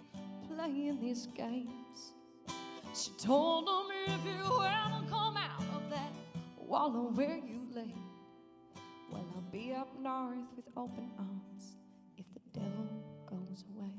playing these games. She told him, if you ever come out of that wallow where you lay, well, I'll be up north with open arms if the devil goes away.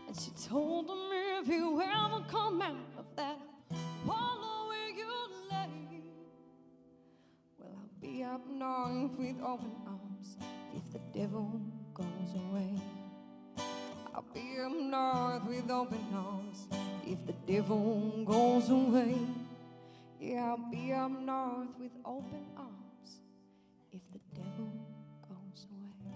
And she told him, if you ever come out of that wallow where you lay, well, I'll be up north with open arms if the devil goes away. I'll be up north with open arms if the devil goes away. Yeah, I'll be up north with open arms if the devil goes away.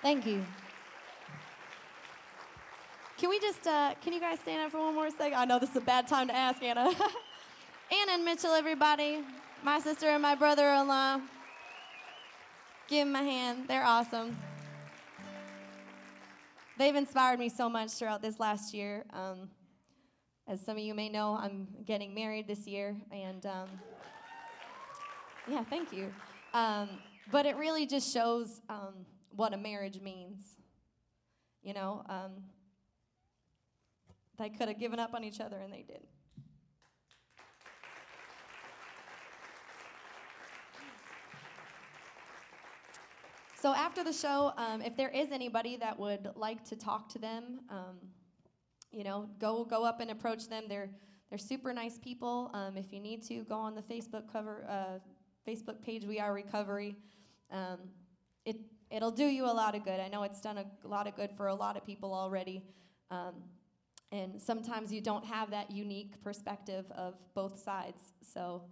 Thank you. Can we just, can you guys stand up for one more second? I know this is a bad time to ask, Anna. Anna and Mitchell, everybody. My sister and my brother-in-law. Give them a hand. They're awesome. They've inspired me so much throughout this last year. As some of you may know, I'm getting married this year, and yeah, thank you. But it really just shows what a marriage means. You know, they could have given up on each other, and they did. So after the show, if there is anybody that would like to talk to them, you know, go up and approach them. They're super nice people. If you need to, go on the Facebook page, We Are Recovery. It'll do you a lot of good. I know it's done a lot of good for a lot of people already. And sometimes you don't have that unique perspective of both sides. So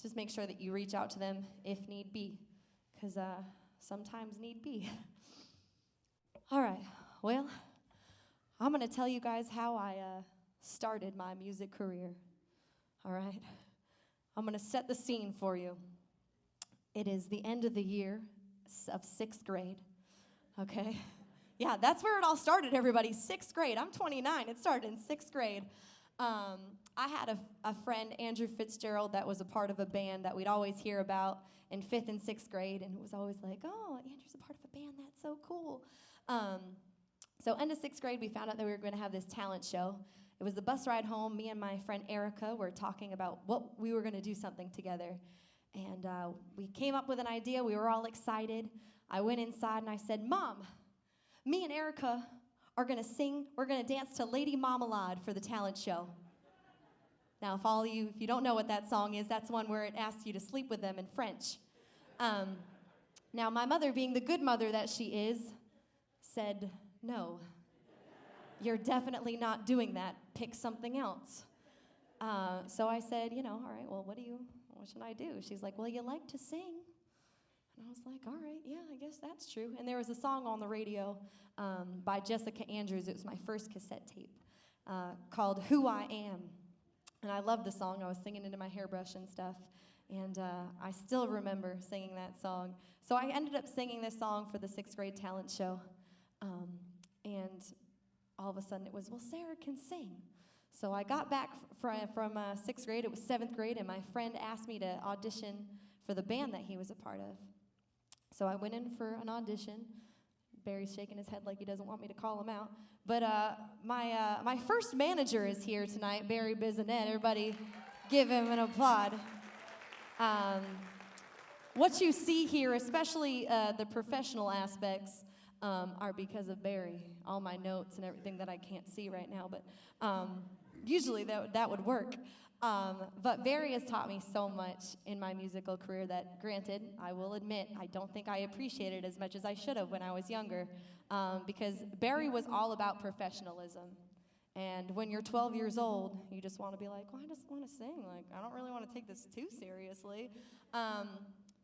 just make sure that you reach out to them if need be, because sometimes need be. All right, well, I'm going to tell you guys how I started my music career. All right, I'm going to set the scene for you. It is the end of the year of 6th grade, okay? Yeah, that's where it all started, everybody. 6th grade. I'm 29. It started in 6th grade. I had a friend, Andrew Fitzgerald, that was a part of a band that we'd always hear about in 5th and 6th grade, and it was always like, oh, Andrew's a part of a band. That's so cool. So end of 6th grade, we found out that we were going to have this talent show. It was the bus ride home. Me and my friend Erica were talking about what we were going to do something together. And we came up with an idea. We were all excited. I went inside and I said, Mom, me and Erica are going to sing. We're going to dance to Lady Marmalade for the talent show. Now, if you don't know what that song is, that's one where it asks you to sleep with them in French. Now, my mother, being the good mother that she is, said, no, you're definitely not doing that. Pick something else. So I said, all right, well, what should I do? She's like, well, you like to sing. And I was like, all right, yeah, I guess that's true. And there was a song on the radio by Jessica Andrews. It was my first cassette tape called Who I Am. And I loved the song. I was singing into my hairbrush and stuff. And I still remember singing that song. So I ended up singing this song for the 6th grade talent show. And all of a sudden it was, well, Sarah can sing. So I got back from 6th grade. It was 7th grade, and my friend asked me to audition for the band that he was a part of. So I went in for an audition. Barry's shaking his head like he doesn't want me to call him out. But my first manager is here tonight, Barry Bisonet. Everybody give him an applaud. What you see here, especially the professional aspects, are because of Barry. All my notes and everything that I can't see right now, but usually that would work. But Barry has taught me so much in my musical career that, granted, I will admit, I don't think I appreciated as much as I should have when I was younger, because Barry was all about professionalism. And when you're 12 years old, you just want to be like, well, I just want to sing. Like, I don't really want to take this too seriously.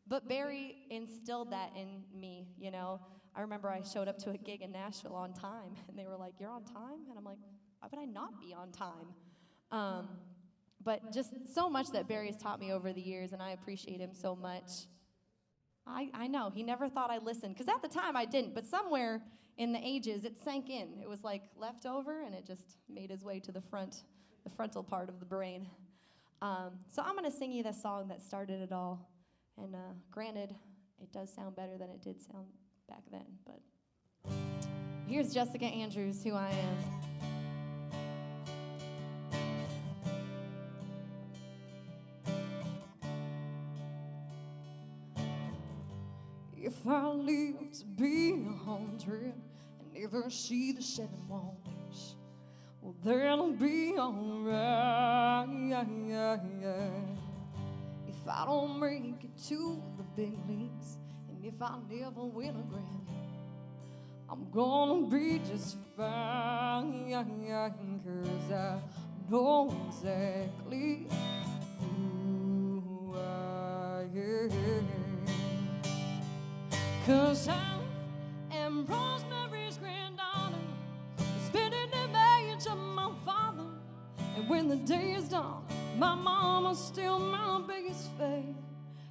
But Barry instilled that in me, you know. I remember I showed up to a gig in Nashville on time, and they were like, you're on time? And I'm like, why would I not be on time? But just so much that Barry has taught me over the years, and I appreciate him so much. I know, he never thought I listened, because at the time I didn't, but somewhere in the ages it sank in. It was like left over, and it just made its way to the frontal part of the brain. So I'm going to sing you the song that started it all, and granted, it does sound better than it did sound back then, but here's Jessica Andrews, Who I Am. If I live to be 100 and never see the 7 wonders, well, that'll be alright. If I don't make it to the big leagues, and if I never win a Grammy, I'm gonna be just fine, 'cause I know exactly who I am. 'Cause I am Rosemary's granddaughter, spinning the marriage of my father. And when the day is done, my mama's still my biggest faith.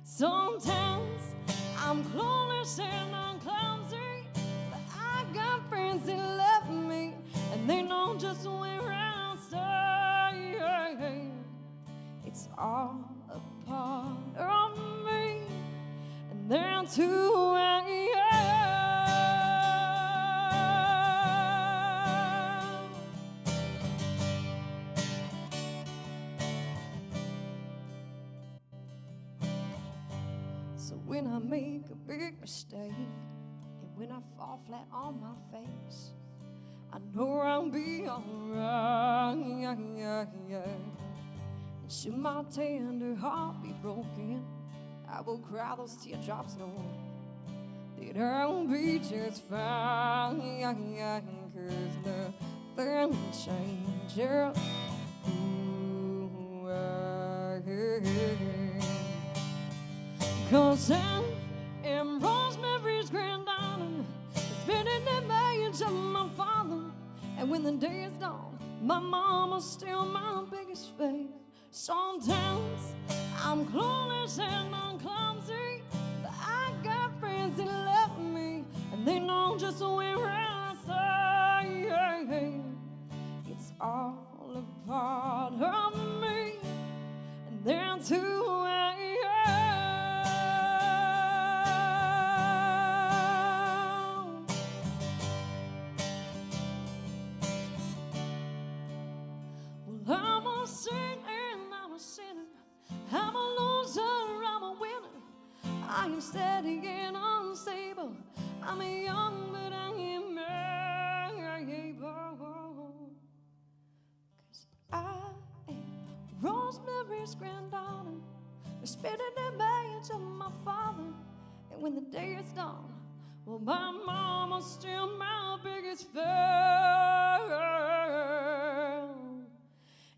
Sometimes I'm clueless and I'm clumsy, but I got friends that love me, and they know just where I stay. It's all a part of me, and that's who I am. So when I make a big mistake, and when I fall flat on my face, I know I'll be alright. And should my tender heart be broken, I will cry those teardrops knowing that I'll be just fine. 'Cause nothing changes who I am. 'Cause I am Rosemary's granddaughter, spinning the marriage of my father. And when the day is done, my mama's still my biggest faith. Sometimes I'm clueless and I'm clumsy, but I got friends that love me, and they know just where I stay. It's all a part of me, and that's who I am. Well, I'm a sinner, I'm a sinner, I'm a loser, I'm a winner. I am steady and unstable. I'm young, but I am able. 'Cause I am Rosemary's granddaughter, spinning the marriage of my father. And when the day is done, well, my mama's still my biggest fan.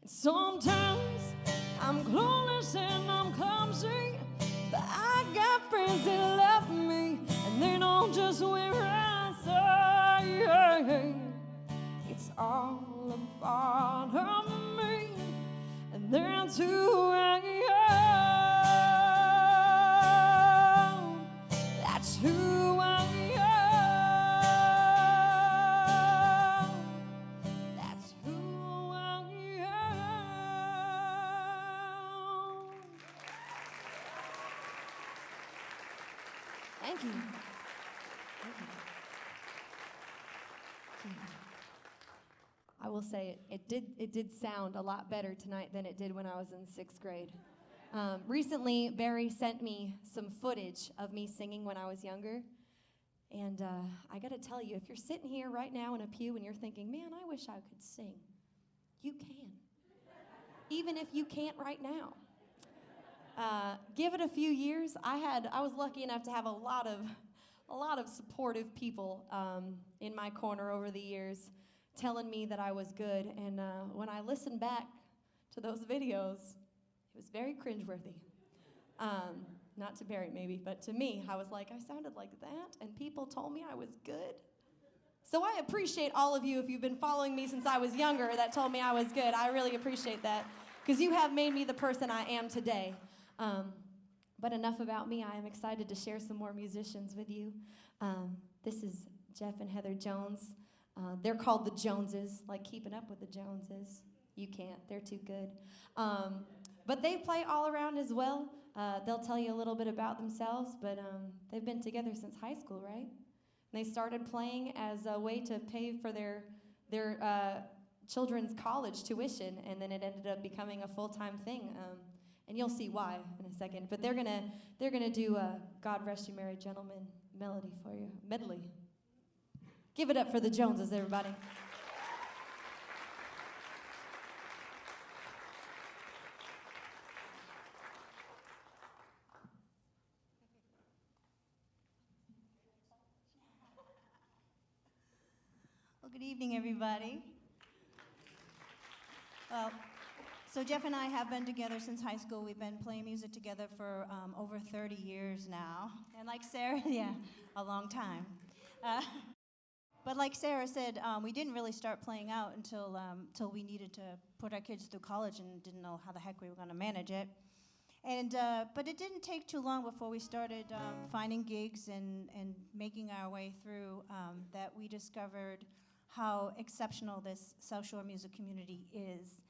And sometimes I'm clueless and I'm clumsy, but I got friends that love me, and they know just where I stay. It's all a part of me, and that's who I am. That's who I am. That's who I am. Thank you. Thank you. I will say it did sound a lot better tonight than it did when I was in 6th grade. Recently, Barry sent me some footage of me singing when I was younger. And I got to tell you, if you're sitting here right now in a pew and you're thinking, man, I wish I could sing, you can. even if you can't right now. Give it a few years. I was lucky enough to have a lot of supportive people in my corner over the years, telling me that I was good. And when I listened back to those videos, it was very cringeworthy. Not to Barry maybe, but to me, I was like, I sounded like that, and people told me I was good. So I appreciate all of you, if you've been following me since I was younger, that told me I was good. I really appreciate that, because you have made me the person I am today. But enough about me. I am excited to share some more musicians with you. This is Jeff and Heather Jones. They're called the Joneses, like Keeping Up with the Joneses. You can't, they're too good. But they play all around as well. They'll tell you a little bit about themselves, but they've been together since high school, right? And they started playing as a way to pay for their children's college tuition, and then it ended up becoming a full-time thing. And you'll see why in a second. But they're gonna do "God Rest You Merry Gentlemen" melody for you, medley. Give it up for the Joneses, everybody. Well, good evening, everybody. Well, so Jeff and I have been together since high school. We've been playing music together for over 30 years now. And like Sarah, yeah, a long time. But like Sarah said, we didn't really start playing out until we needed to put our kids through college and didn't know how the heck we were going to manage it. And but it didn't take too long before we started finding gigs and making our way through that we discovered how exceptional this South Shore music community is.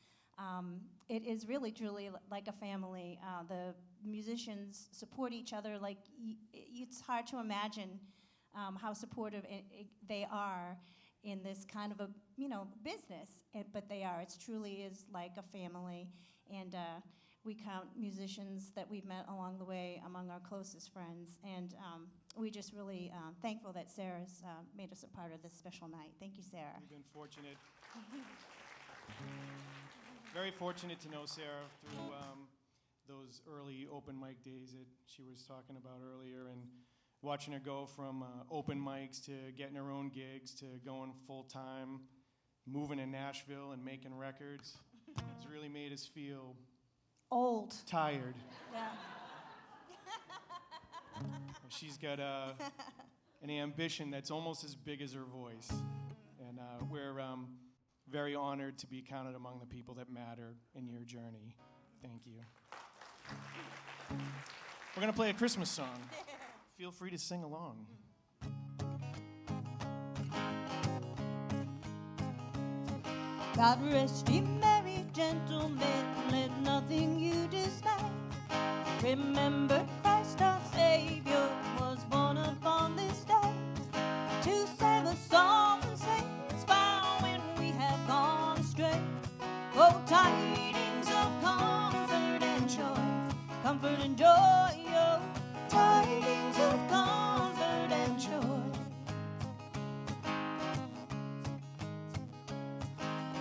It is really, truly like a family. The musicians support each other like it's hard to imagine how supportive they are in this kind of a business, but they are. It truly is like a family, and we count musicians that we've met along the way among our closest friends, and we're just really thankful that Sarah's made us a part of this special night. Thank you, Sarah. We've been fortunate. Very fortunate to know Sarah through those early open mic days that she was talking about earlier, and watching her go from open mics to getting her own gigs to going full-time, moving to Nashville and making records. It's really made us feel old. Tired. Yeah. She's got an ambition that's almost as big as her voice. And we're very honored to be counted among the people that matter in your journey. Thank you. We're going to play a Christmas song. Feel free to sing along. God rest ye merry gentlemen, let nothing you dismay. Remember Christ our Savior was born upon this day to save us all and save us found when we have gone astray. Oh, tidings of comfort and joy, comfort and joy, oh, tidings of comfort and joy.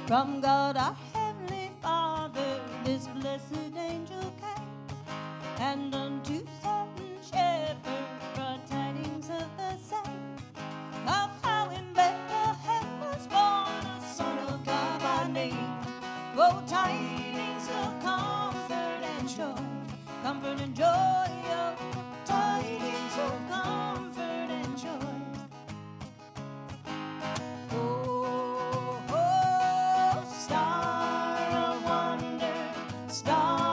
From God our Heavenly Father, this blessed angel came, and unto certain shepherds brought tidings of the same, of how in Bethlehem was born a Son of God by name. Oh, tidings of comfort and joy, comfort and joy, oh, tidings of comfort and joy. Oh, star of wonder, star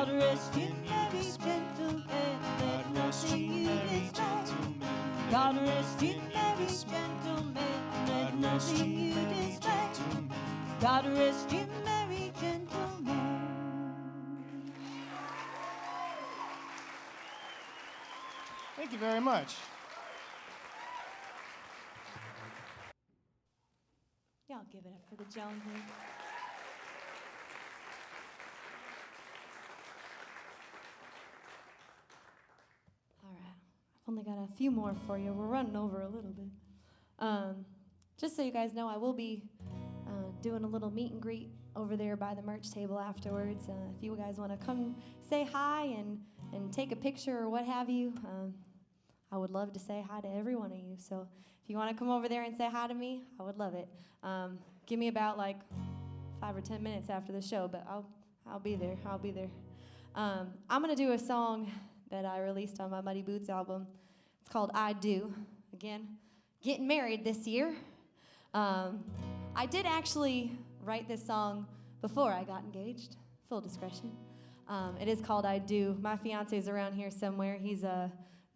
God rest you, merry gentlemen. Let nothing you dismay. God rest you, merry gentlemen. Let nothing you dismay. God rest you, merry gentlemen. Thank you very much. Y'all give it up for the Joneses. All right, I've only got a few more for you. We're running over a little bit. Just so you guys know, I will be doing a little meet and greet over there by the merch table afterwards. If you guys want to come say hi and take a picture or what have you, I would love to say hi to every one of you. So if you want to come over there and say hi to me, I would love it. Give me about like 5 or 10 minutes after the show, but I'll be there. I'll be there. I'm gonna do a song that I released on my Muddy Boots album. It's called I Do. Again, getting married this year. I did actually write this song before I got engaged, full discretion. It is called I Do. My fiance's around here somewhere. He's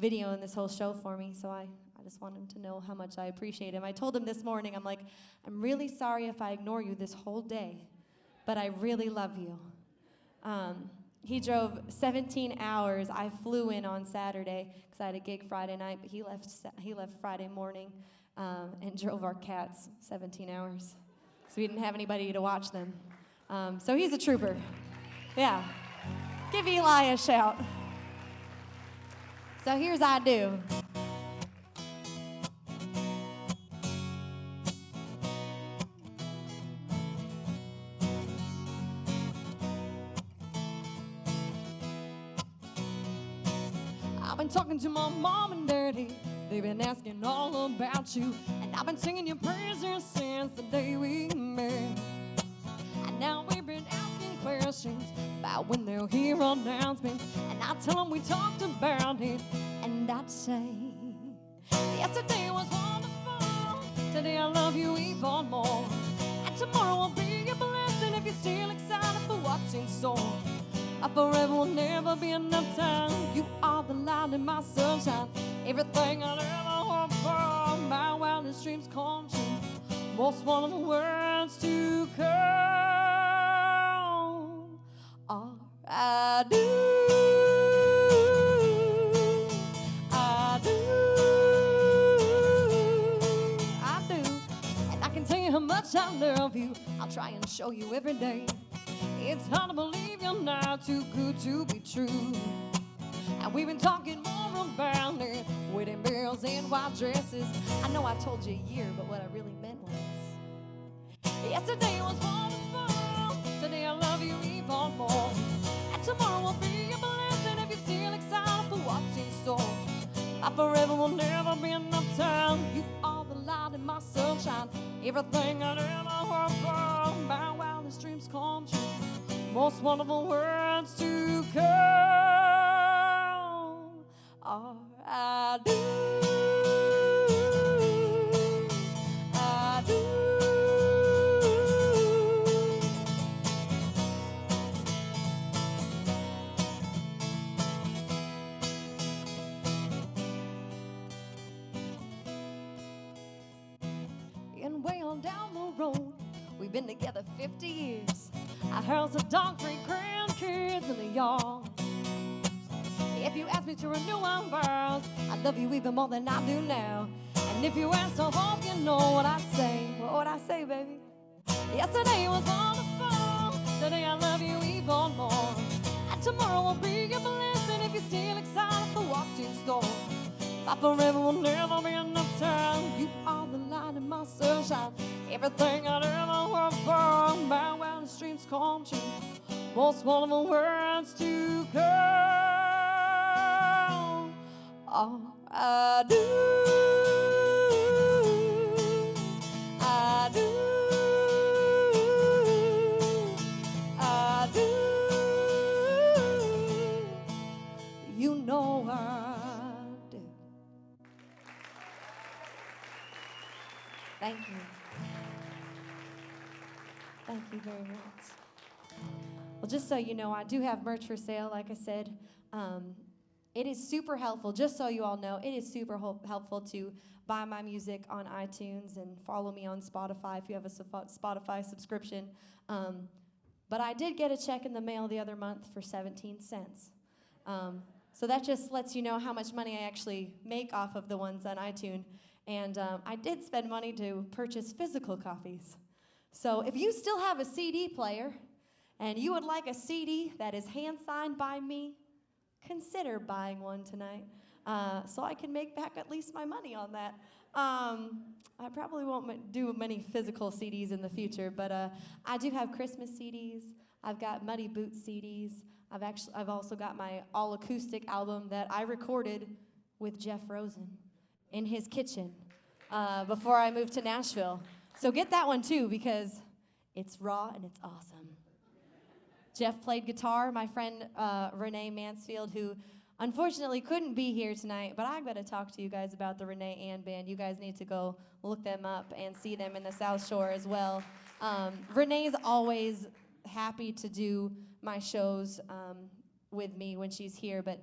videoing this whole show for me, so I just want him to know how much I appreciate him. I told him this morning, I'm like, I'm really sorry if I ignore you this whole day, but I really love you. He drove 17 hours. I flew in on Saturday because I had a gig Friday night, but he left Friday morning and drove our cats 17 hours. So we didn't have anybody to watch them. So he's a trooper. Yeah. Give Eli a shout. So here's I Do. I've been talking to my mom and daddy. They've been asking all about you. And I've been singing your praises since the day we met. And now we've been asking questions about when they'll hear announcements. And I tell them we talked about it. And I'd say, yesterday was wonderful. Today I love you even more. And tomorrow will be a blessing if you're still excited for what's in store. Our forever will never be enough time. You are the light in my sunshine. Everything I'd ever hoped for. My wildest dreams come true. Most wonderful words to come are I do. I do. I do. And I can tell you how much I love you. I'll try and show you every day. It's hard to believe you're not too good to be true. And we've been talking more about it. Wedding bells and white dresses. I know I told you a year, but what I really meant was yesterday was wonderful. Today I love you even more. And tomorrow will be a blessing if you're still excited for what's in store. Our forever will never be enough time. You are the light in my sunshine. Everything I'd ever hoped for. My wildest dreams come true. Most wonderful words to come are I do. I do. And way on down the road, we've been together 50 years. Our house, a dog, 3 grandkids in the yard. If you ask me to renew our vows, I love you even more than I do now. And if you ask, I hope you know what I say. What would I say, baby? Yesterday was wonderful. Today I love you even more. And tomorrow will be a blessing if you're still excited for what's in store. My forever will never be enough time. You are the light in my sunshine. Everything I'd ever hoped for. My wildest dreams come true. Most wonderful words to come are I do. I do. I do. You know I do. Thank you. Thank you very much. Well, Well, just so you know, I do have merch for sale, like I said. It is super helpful, just so you all know, it is super helpful to buy my music on iTunes and follow me on Spotify if you have a Spotify subscription. But I did get a check in the mail the other month for 17 cents. So that just lets you know how much money I actually make off of the ones on iTunes. And I did spend money to purchase physical copies. So if you still have a CD player and you would like a CD that is hand-signed by me, consider buying one tonight so I can make back at least my money on that. I probably won't do many physical CDs in the future, but I do have Christmas CDs. I've got Muddy Boots CDs. I've also got my all-acoustic album that I recorded with Jeff Rosen in his kitchen before I moved to Nashville. So get that one too, because it's raw and it's awesome. Jeff played guitar. My friend Renee Mansfield, who unfortunately couldn't be here tonight, but I got to talk to you guys about the Renee Ann Band. You guys need to go look them up and see them in the South Shore as well. Renee's always happy to do my shows with me when she's here, but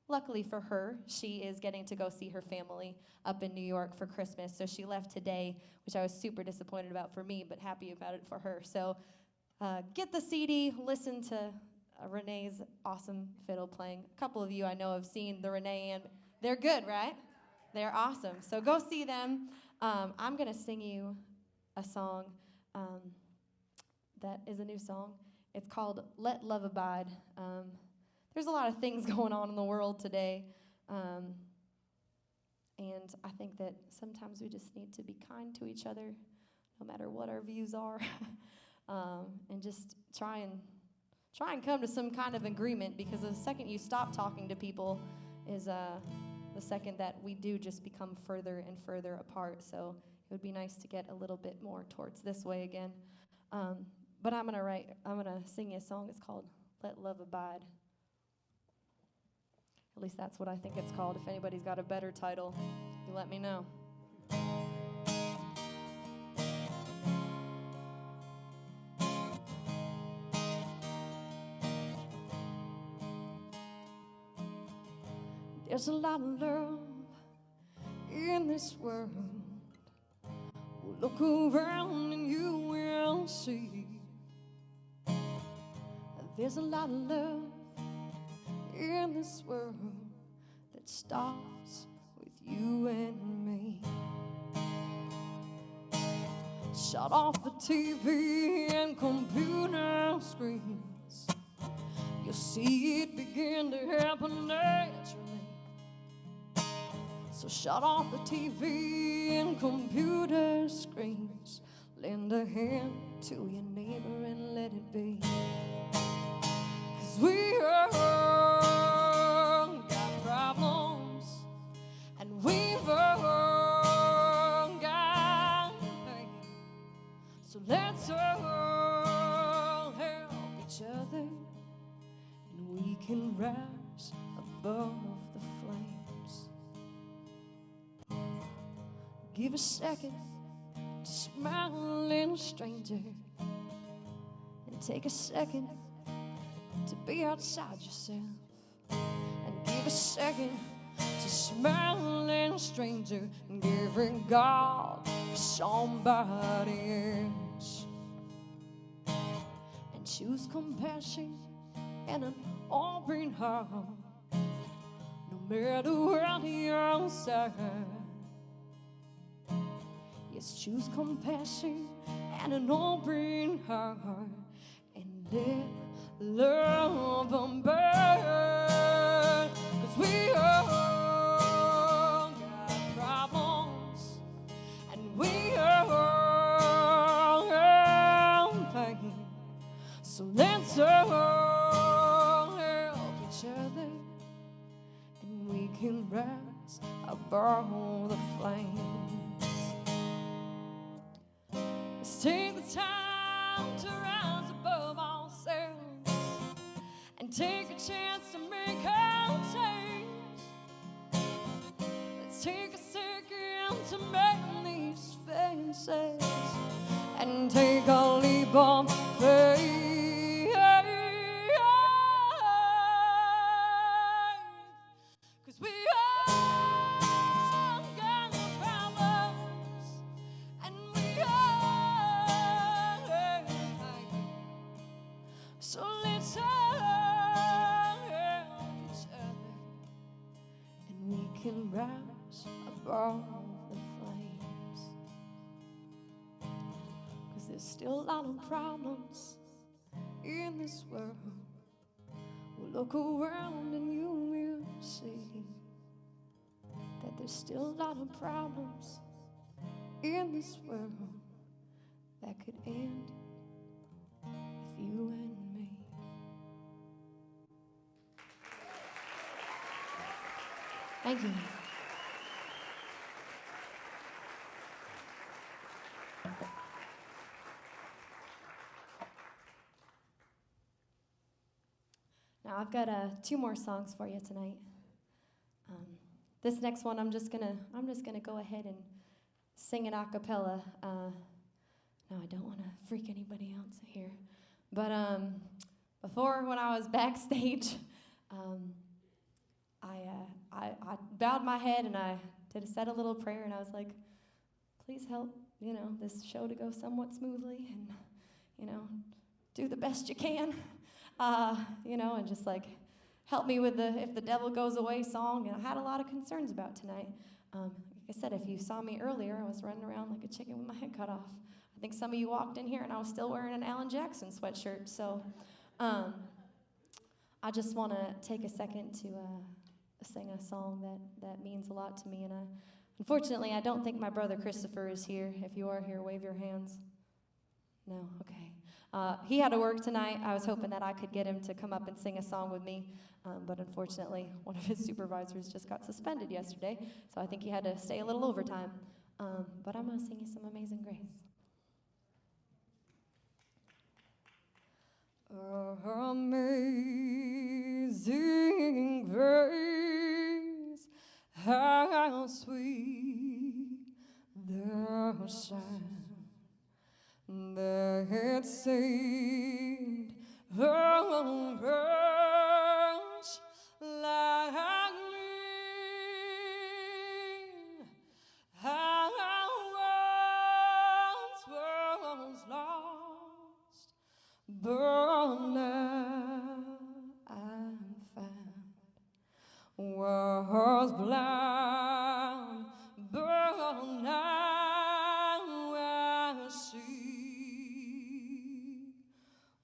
luckily for her, she is getting to go see her family up in New York for Christmas. So she left today, which I was super disappointed about for me, but happy about it for her. So get the CD, listen to Renee's awesome fiddle playing. A couple of you I know have seen the Renee and they're good, right? They're awesome. So go see them. I'm going to sing you a song that is a new song. It's called Let Love Abide. There's a lot of things going on in the world today, and I think that sometimes we just need to be kind to each other, no matter what our views are, and just try and come to some kind of agreement, because the second you stop talking to people is the second that we do just become further and further apart. So it would be nice to get a little bit more towards this way again. But I'm gonna sing you a song. It's called Let Love Abide. At least that's what I think it's called. If anybody's got a better title, you let me know. There's a lot of love in this world. Look around and you will see. There's a lot of love in this world that starts with you and me. Shut off the TV and computer screens. You'll see it begin to happen naturally. So shut off the TV and computer screens. Lend a hand to your neighbor and let it be. 'Cause we all got problems, and we've all got pain. So let's all help each other, and we can rise above the flames. Give a second to smiling stranger, and take a second to be outside yourself, and give a second to smiling stranger, and giving God for somebody else, and choose compassion and an open heart, no matter where the outside. Yes, choose compassion and an open heart, and let love them burn. 'Cause we all got problems, and we all have pain. So let's all help each other, and we can rise above the flames. Let's take the time to rise above ourselves, and take a chance to make our change. Let's take a second to make these faces, and take a leap of faith. So let's help each other, and we can rise above the flames. 'Cause there's still a lot of problems in this world. Well, look around and you will see that there's still a lot of problems in this world that could end with you and me. Thank you. Now I've got 2 more songs for you tonight. This next one, I'm just gonna go ahead and sing it a cappella. No, I don't want to freak anybody else here. But before, when I was backstage, I bowed my head and I said a little prayer, and I was like, please help, this show to go somewhat smoothly, and do the best you can, and just like help me with the If the Devil Goes Away song. And I had a lot of concerns about tonight. Like I said, if you saw me earlier, I was running around like a chicken with my head cut off. I think some of you walked in here and I was still wearing an Alan Jackson sweatshirt. So I just want to take a second to sing a song that means a lot to me. And unfortunately, I don't think my brother Christopher is here. If you are here, wave your hands. No? Okay. He had to work tonight. I was hoping that I could get him to come up and sing a song with me. But unfortunately, one of his supervisors just got suspended yesterday. So I think he had to stay a little overtime. But I'm going to sing you some Amazing Grace. Amazing grace, how sweet the sound that saved a wretch like me. I once was lost, but now I'm found. Was blind, but now I see.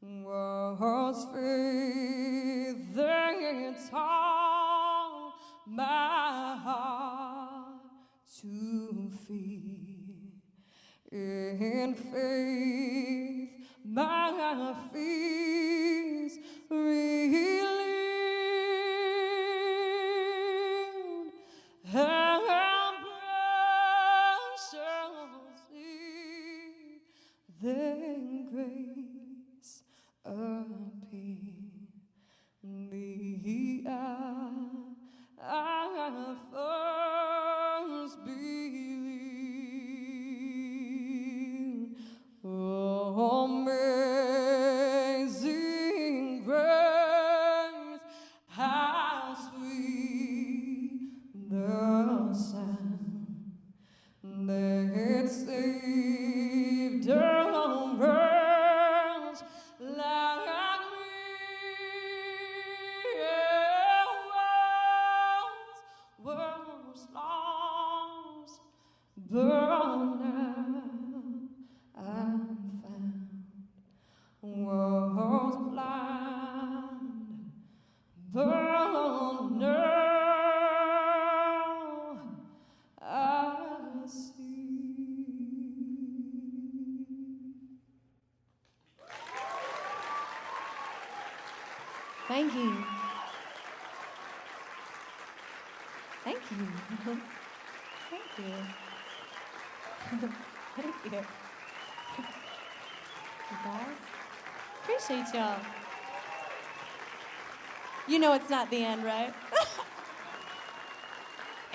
Was faith that taught my heart to fear. In faith, my fears relieved. How precious is thy grace appeared. The hour I first believed. Oh, amazing grace, how sweet the sound that saved a wretch like me. Was lost, but now I'm found. Was blind, but now I see. Thank you. Thank you. Thank you. Thank you. You guys, appreciate y'all. You know it's not the end, right?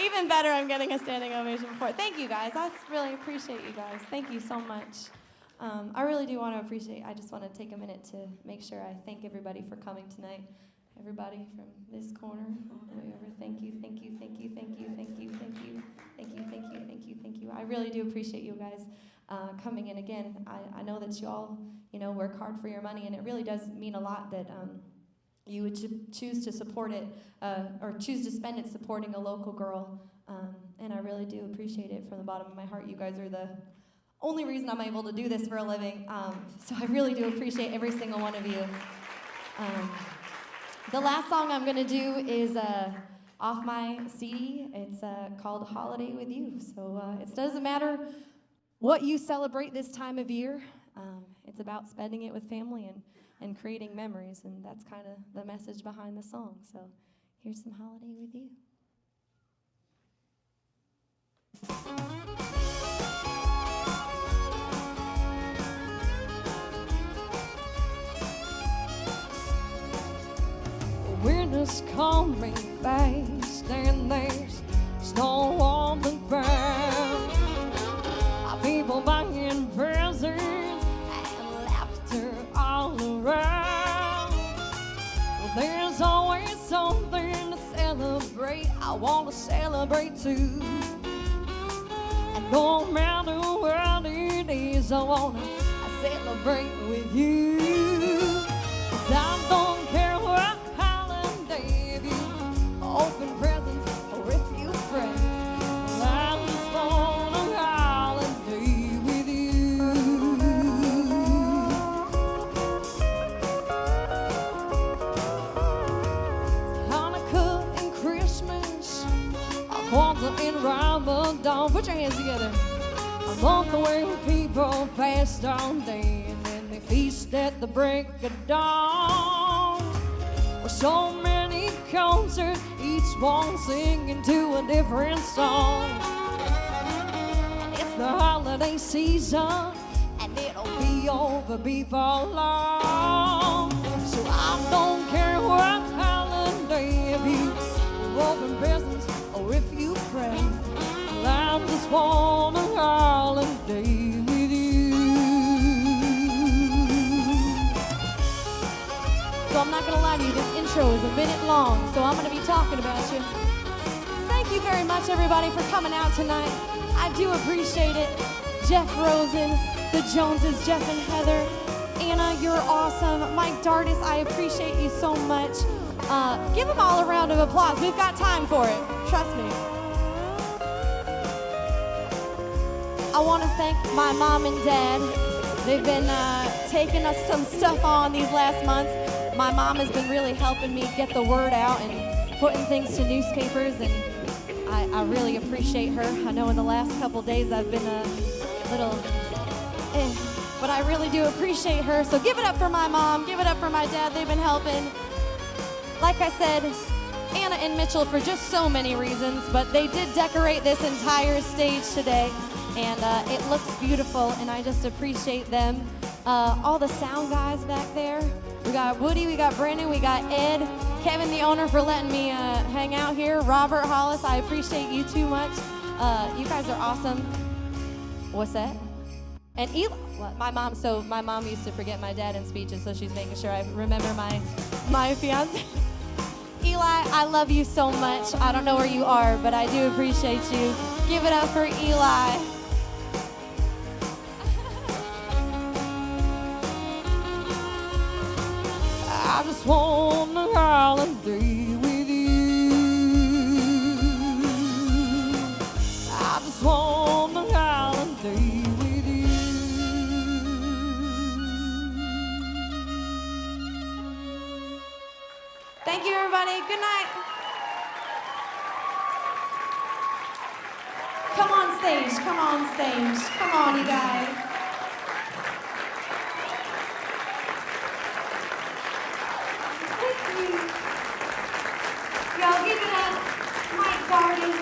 Even better, I'm getting a standing ovation for it. Thank you guys. I really appreciate you guys. Thank you so much. I really do want to appreciate, I just want to take a minute to make sure I thank everybody for coming tonight. Everybody from this corner all the way over, thank you, thank you, thank you, thank you, thank you, thank you, thank you, thank you, thank you, thank you. I really do appreciate you guys coming in again. I know that you all, work hard for your money. And it really does mean a lot that you would choose to support it or choose to spend it supporting a local girl. And I really do appreciate it from the bottom of my heart. You guys are the only reason I'm able to do this for a living. So I really do appreciate every single one of you. The last song I'm going to do is off my CD. It's called Holiday With You. So it doesn't matter what you celebrate this time of year. It's about spending it with family and creating memories, and that's kind of the message behind the song. So here's some Holiday With You. Winter's coming fast, and there's snow on the ground. People buying presents and laughter all around. Well, there's always something to celebrate. I want to celebrate too. And no matter what it is, I want to celebrate with you. 'Cause I don't care what holiday, if you open presents or if you pray. I just want a holiday with you. Hanukkah and Christmas, Kwanzaa and Ramadan. Put your hands together. I love the way people fast all day and then they feast at the break of dawn. With so many concerts, each one singing to a different song. And it's the holiday season, and it'll be over before long. So I don't care what holiday, if you open presents or if you pray. I just want a holiday with you. So I'm not gonna lie to you, this intro is a minute long, so I'm gonna be talking about you. Thank you very much, everybody, for coming out tonight. I do appreciate it. Jeff Rosen, the Joneses, Jeff and Heather. Anna, you're awesome. Mike Dardis, I appreciate you so much. Give them all a round of applause. We've got time for it. Trust me. I want to thank my mom and dad. They've been taking us some stuff on these last months. My mom has been really helping me get the word out and putting things to newspapers, and I really appreciate her. I know in the last couple days I've been a little but I really do appreciate her. So give it up for my mom, give it up for my dad. They've been helping. Like I said, Anna and Mitchell for just so many reasons, but they did decorate this entire stage today. And it looks beautiful, and I just appreciate them. All the sound guys back there. We got Woody, we got Brandon, we got Ed, Kevin, the owner, for letting me hang out here. Robert Hollis, I appreciate you too much. You guys are awesome. What's that? And Eli, my mom used to forget my dad in speeches, so she's making sure I remember my fiance. Eli, I love you so much. I don't know where you are, but I do appreciate you. Give it up for Eli. I just want a holiday with you. I just want a holiday with you. Thank you, everybody. Good night. Come on stage. Come on stage. Come on, you guys. Y'all give it up, Mike Garden.